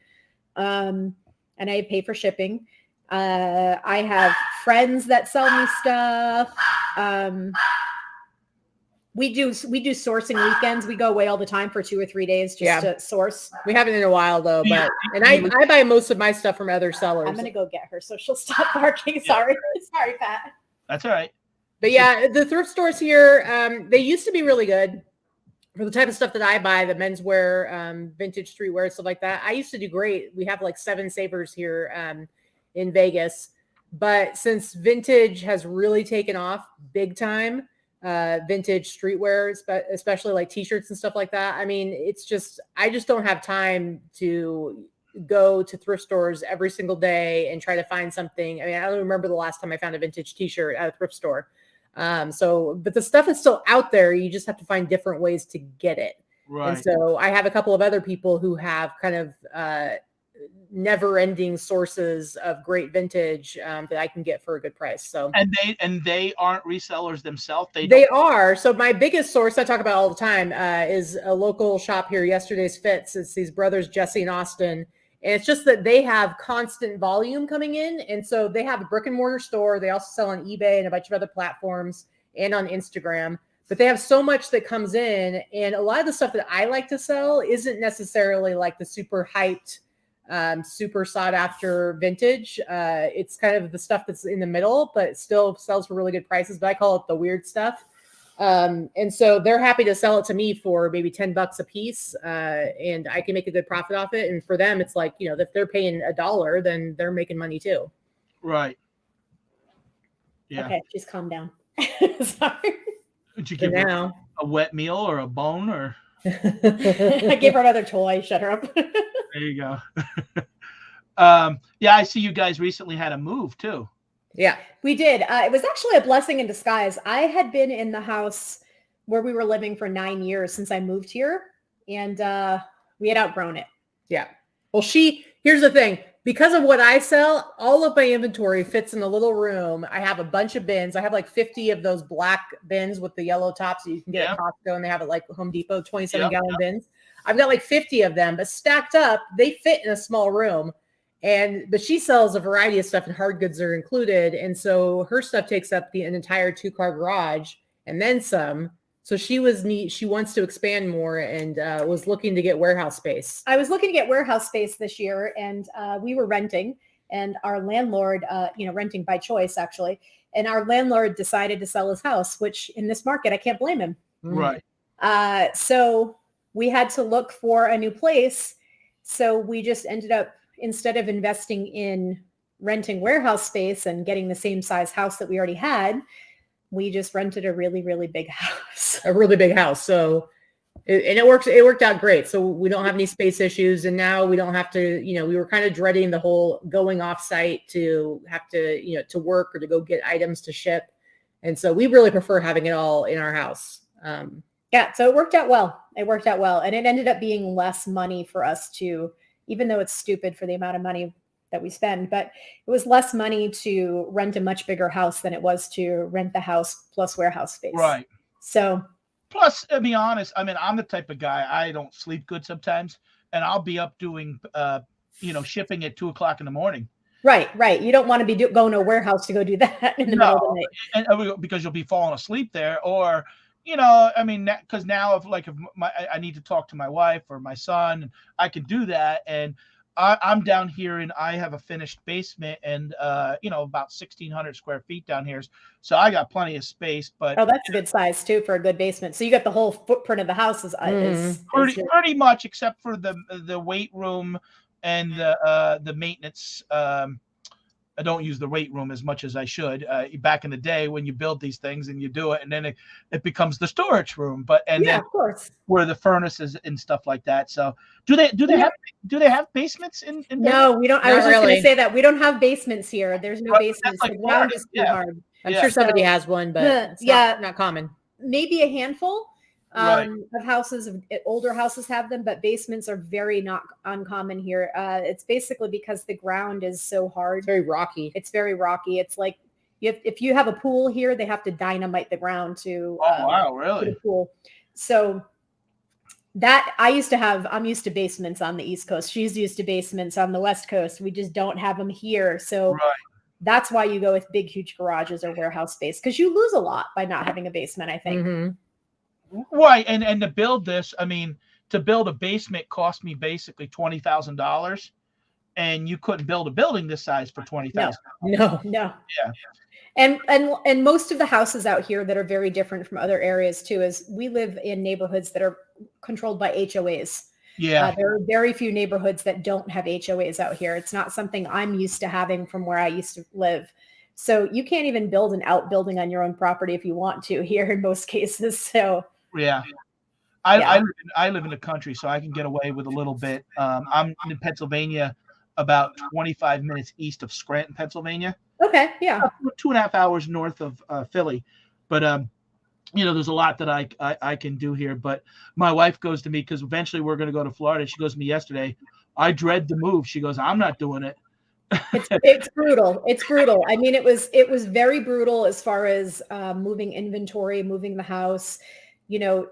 And I pay for shipping. I have friends that sell me stuff. We do sourcing weekends. We go away all the time for 2 or 3 days just to source. We haven't in a while though, but I buy most of my stuff from other sellers. I'm gonna go get her so she'll stop barking. Sorry, Pat. That's all right. But yeah, the thrift stores here, they used to be really good. For the type of stuff that I buy, the menswear, vintage streetwear, stuff like that, I used to do great. We have like 7 savers here in Vegas. But since vintage has really taken off big time, vintage streetwear, especially like t-shirts and stuff like that, I mean, I just don't have time to go to thrift stores every single day and try to find something. I mean, I don't remember the last time I found a vintage t-shirt at a thrift store. But the stuff is still out there. You just have to find different ways to get it. Right. And so I have a couple of other people who have kind of never-ending sources of great vintage that I can get for a good price. So and they aren't resellers themselves. They are. So my biggest source I talk about all the time is a local shop here, Yesterday's Fits. It's these brothers Jesse and Austin. And it's just that they have constant volume coming in. And so they have a brick and mortar store. They also sell on eBay and a bunch of other platforms and on Instagram. But they have so much that comes in. And a lot of the stuff that I like to sell isn't necessarily like the super hyped super sought after vintage. It's kind of the stuff that's in the middle, but it still sells for really good prices. But I call it the weird stuff. And so they're happy to sell it to me for maybe $10 a piece. And I can make a good profit off it. And for them, it's like, if they're paying $1, then they're making money too. Right. Yeah. Okay, just calm down. Sorry. Did you give her a wet meal or a bone or? I gave her another toy. Shut her up. There you go. Yeah, I see you guys recently had a move too. Yeah, we did. It was actually a blessing in disguise. I had been in the house where we were living for 9 years since I moved here, and we had outgrown it. Yeah. Well, here's the thing. Because of what I sell, all of my inventory fits in a little room. I have a bunch of bins. I have like 50 of those black bins with the yellow tops that you can get at Costco, and they have it like Home Depot, 27-gallon bins. I've got like 50 of them, but stacked up, they fit in a small room. But she sells a variety of stuff, and hard goods are included. And so her stuff takes up an entire 2-car garage and then some. So she wants to expand more and was looking to get warehouse space. I was looking to get warehouse space this year, and we were renting, and our landlord, renting by choice actually. And our landlord decided to sell his house, which in this market, I can't blame him. Right. So we had to look for a new place. So we just ended up, instead of investing in renting warehouse space and getting the same size house that we already had, we just rented a really, really big house. A really big house. So, it worked out great. So we don't have any space issues. And now we don't have to, we were kind of dreading the whole going off site to have to, to work or to go get items to ship. And so we really prefer having it all in our house. Yeah. So it worked out well. And it ended up being less money for us to, even though it's stupid for the amount of money that we spend, but it was less money to rent a much bigger house than it was to rent the house plus warehouse space. Right. So plus, to be honest, I mean, I'm the type of guy, I don't sleep good sometimes, and I'll be up doing, shipping at 2:00 in the morning. Right. You don't want to be going to a warehouse to go do that in the middle of the night. And because you'll be falling asleep there, or, because now if I need to talk to my wife or my son, I can do that. And I'm down here and I have a finished basement and, about 1,600 square feet down here. So I got plenty of space, but. Oh, that's a good size too for a good basement. So you got the whole footprint of the house is pretty much, except for the weight room and the maintenance. I don't use the weight room as much as I should. Back in the day when you build these things and you do it, and then it becomes the storage room. Then of course, where the furnaces and stuff like that. So do they have basements in No, we don't. I was just going to say that we don't have basements here. There's no basements. The ground is too hard. I'm sure somebody has one, but it's not common. Maybe a handful of houses, older houses have them, but basements are very not uncommon here. It's basically because the ground is so hard. It's very rocky. It's like if you have a pool here, they have to dynamite the ground to really? Put a pool. So that I'm used to basements on the East Coast. She's used to basements on the West Coast. We just don't have them here. So that's why you go with big, huge garages or warehouse space, because you lose a lot by not having a basement, I think. Mm-hmm. Right. And to build this, to build a basement cost me basically $20,000, and you couldn't build a building this size for $20,000. No. Yeah. And most of the houses out here that are very different from other areas too, is we live in neighborhoods that are controlled by HOAs. Yeah. There are very few neighborhoods that don't have HOAs out here. It's not something I'm used to having from where I used to live. So you can't even build an outbuilding on your own property if you want to here in most cases. So yeah. I live in the country, so I can get away with a little bit. I'm in Pennsylvania, about 25 minutes east of Scranton, Pennsylvania. Okay, yeah. 2.5 hours north of Philly. But, there's a lot that I can do here. But my wife goes to me, because eventually we're going to go to Florida. She goes to me yesterday, I dread the move. She goes, I'm not doing it. It's brutal. I mean, it was very brutal as far as moving inventory, moving the house,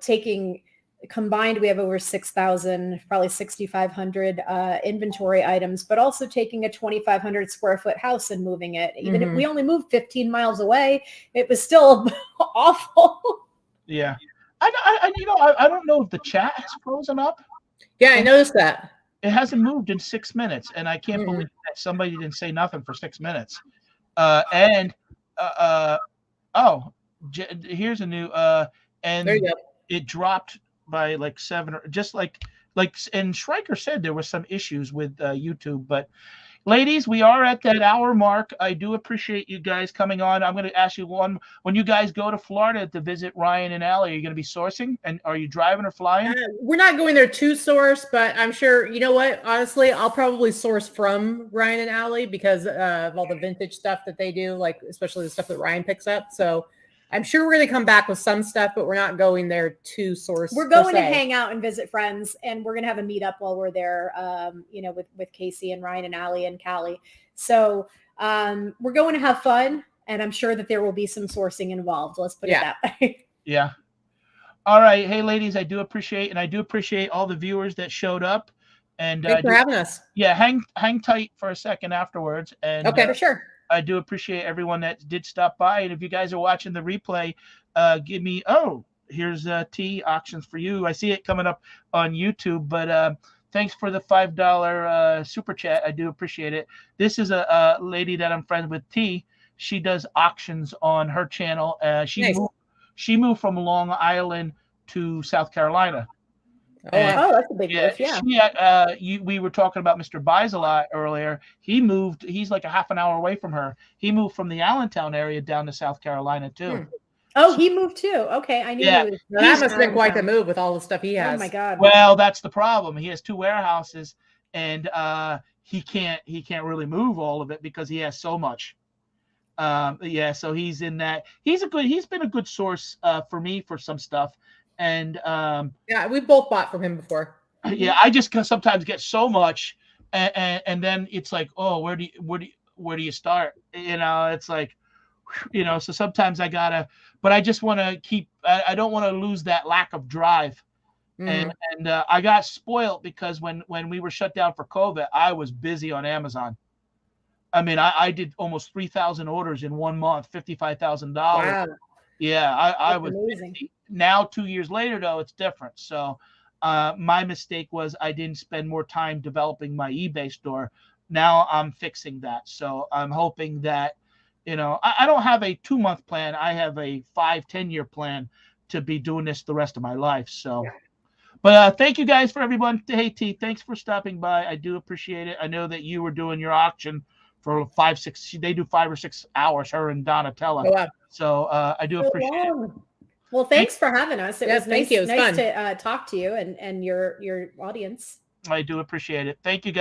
taking combined, we have over 6,000, probably 6,500 inventory items, but also taking a 2,500 square foot house and moving it. Even if we only moved 15 miles away, it was still awful. Yeah. I don't know if the chat has frozen up. Yeah, I noticed that. It hasn't moved in 6 minutes, and I can't believe that somebody didn't say nothing for 6 minutes. And oh, here's a new and There you go. it dropped by like 7 or just like and Schreiker said there were some issues with YouTube, but ladies, we are at that hour mark. I do appreciate you guys coming on. I'm going to ask you one. When you guys go to Florida to visit Ryan and Allie, are you going to be sourcing? And are you driving or flying? We're not going there to source, but I'm sure, you know what, honestly, I'll probably source from Ryan and Allie because of all the vintage stuff that they do, like especially the stuff that Ryan picks up. So I'm sure we're going to come back with some stuff, but we're not going there to source. We're going to hang out and visit friends, and we're going to have a meetup while we're there, with Casey and Ryan and Allie and Callie. So we're going to have fun, and I'm sure that there will be some sourcing involved. Let's put it that way. Yeah. All right. Hey, ladies, I do appreciate all the viewers that showed up. And thanks for having us. Yeah, hang tight for a second afterwards. And okay, for sure. I do appreciate everyone that did stop by. And if you guys are watching the replay, give me, here's T auctions for you. I see it coming up on YouTube, but thanks for the $5 super chat. I do appreciate it. This is a lady that I'm friends with, T. She does auctions on her channel. She moved from Long Island to South Carolina. That's a big move. Yeah. We were talking about Mr. Buys a Lot earlier. He moved. He's like a half an hour away from her. He moved from the Allentown area down to South Carolina too. Oh, he moved too. Okay, I knew. Yeah, he was that must have been quite the move with all the stuff he has. Oh my God. Well, that's the problem. He has 2 warehouses, and he can't really move all of it because he has so much. So he's in that. He's been a good source for me for some stuff. And we both bought from him before. Yeah, I just sometimes get so much, and then it's like, oh, where do you start? It's like, so sometimes I gotta, but I just want to keep. I don't want to lose that lack of drive, and I got spoiled because when we were shut down for COVID, I was busy on Amazon. I mean, I did almost 3,000 orders in 1 month, $55,000. Wow. Yeah, I was amazing. Now 2 years later, though, it's different. So my mistake was I didn't spend more time developing my eBay store. Now I'm fixing that. So I'm hoping that, I don't have a 2-month plan. I have a 5-10 year plan to be doing this the rest of my life. So, but thank you guys for everyone. Hey, T, thanks for stopping by. I do appreciate it. I know that you were doing your auction for 5-6. They do 5 or 6 hours, her and Donatella. Oh, wow. So I do appreciate it. Well, thanks for having us. It was nice to talk to you and your audience. I do appreciate it. Thank you, guys.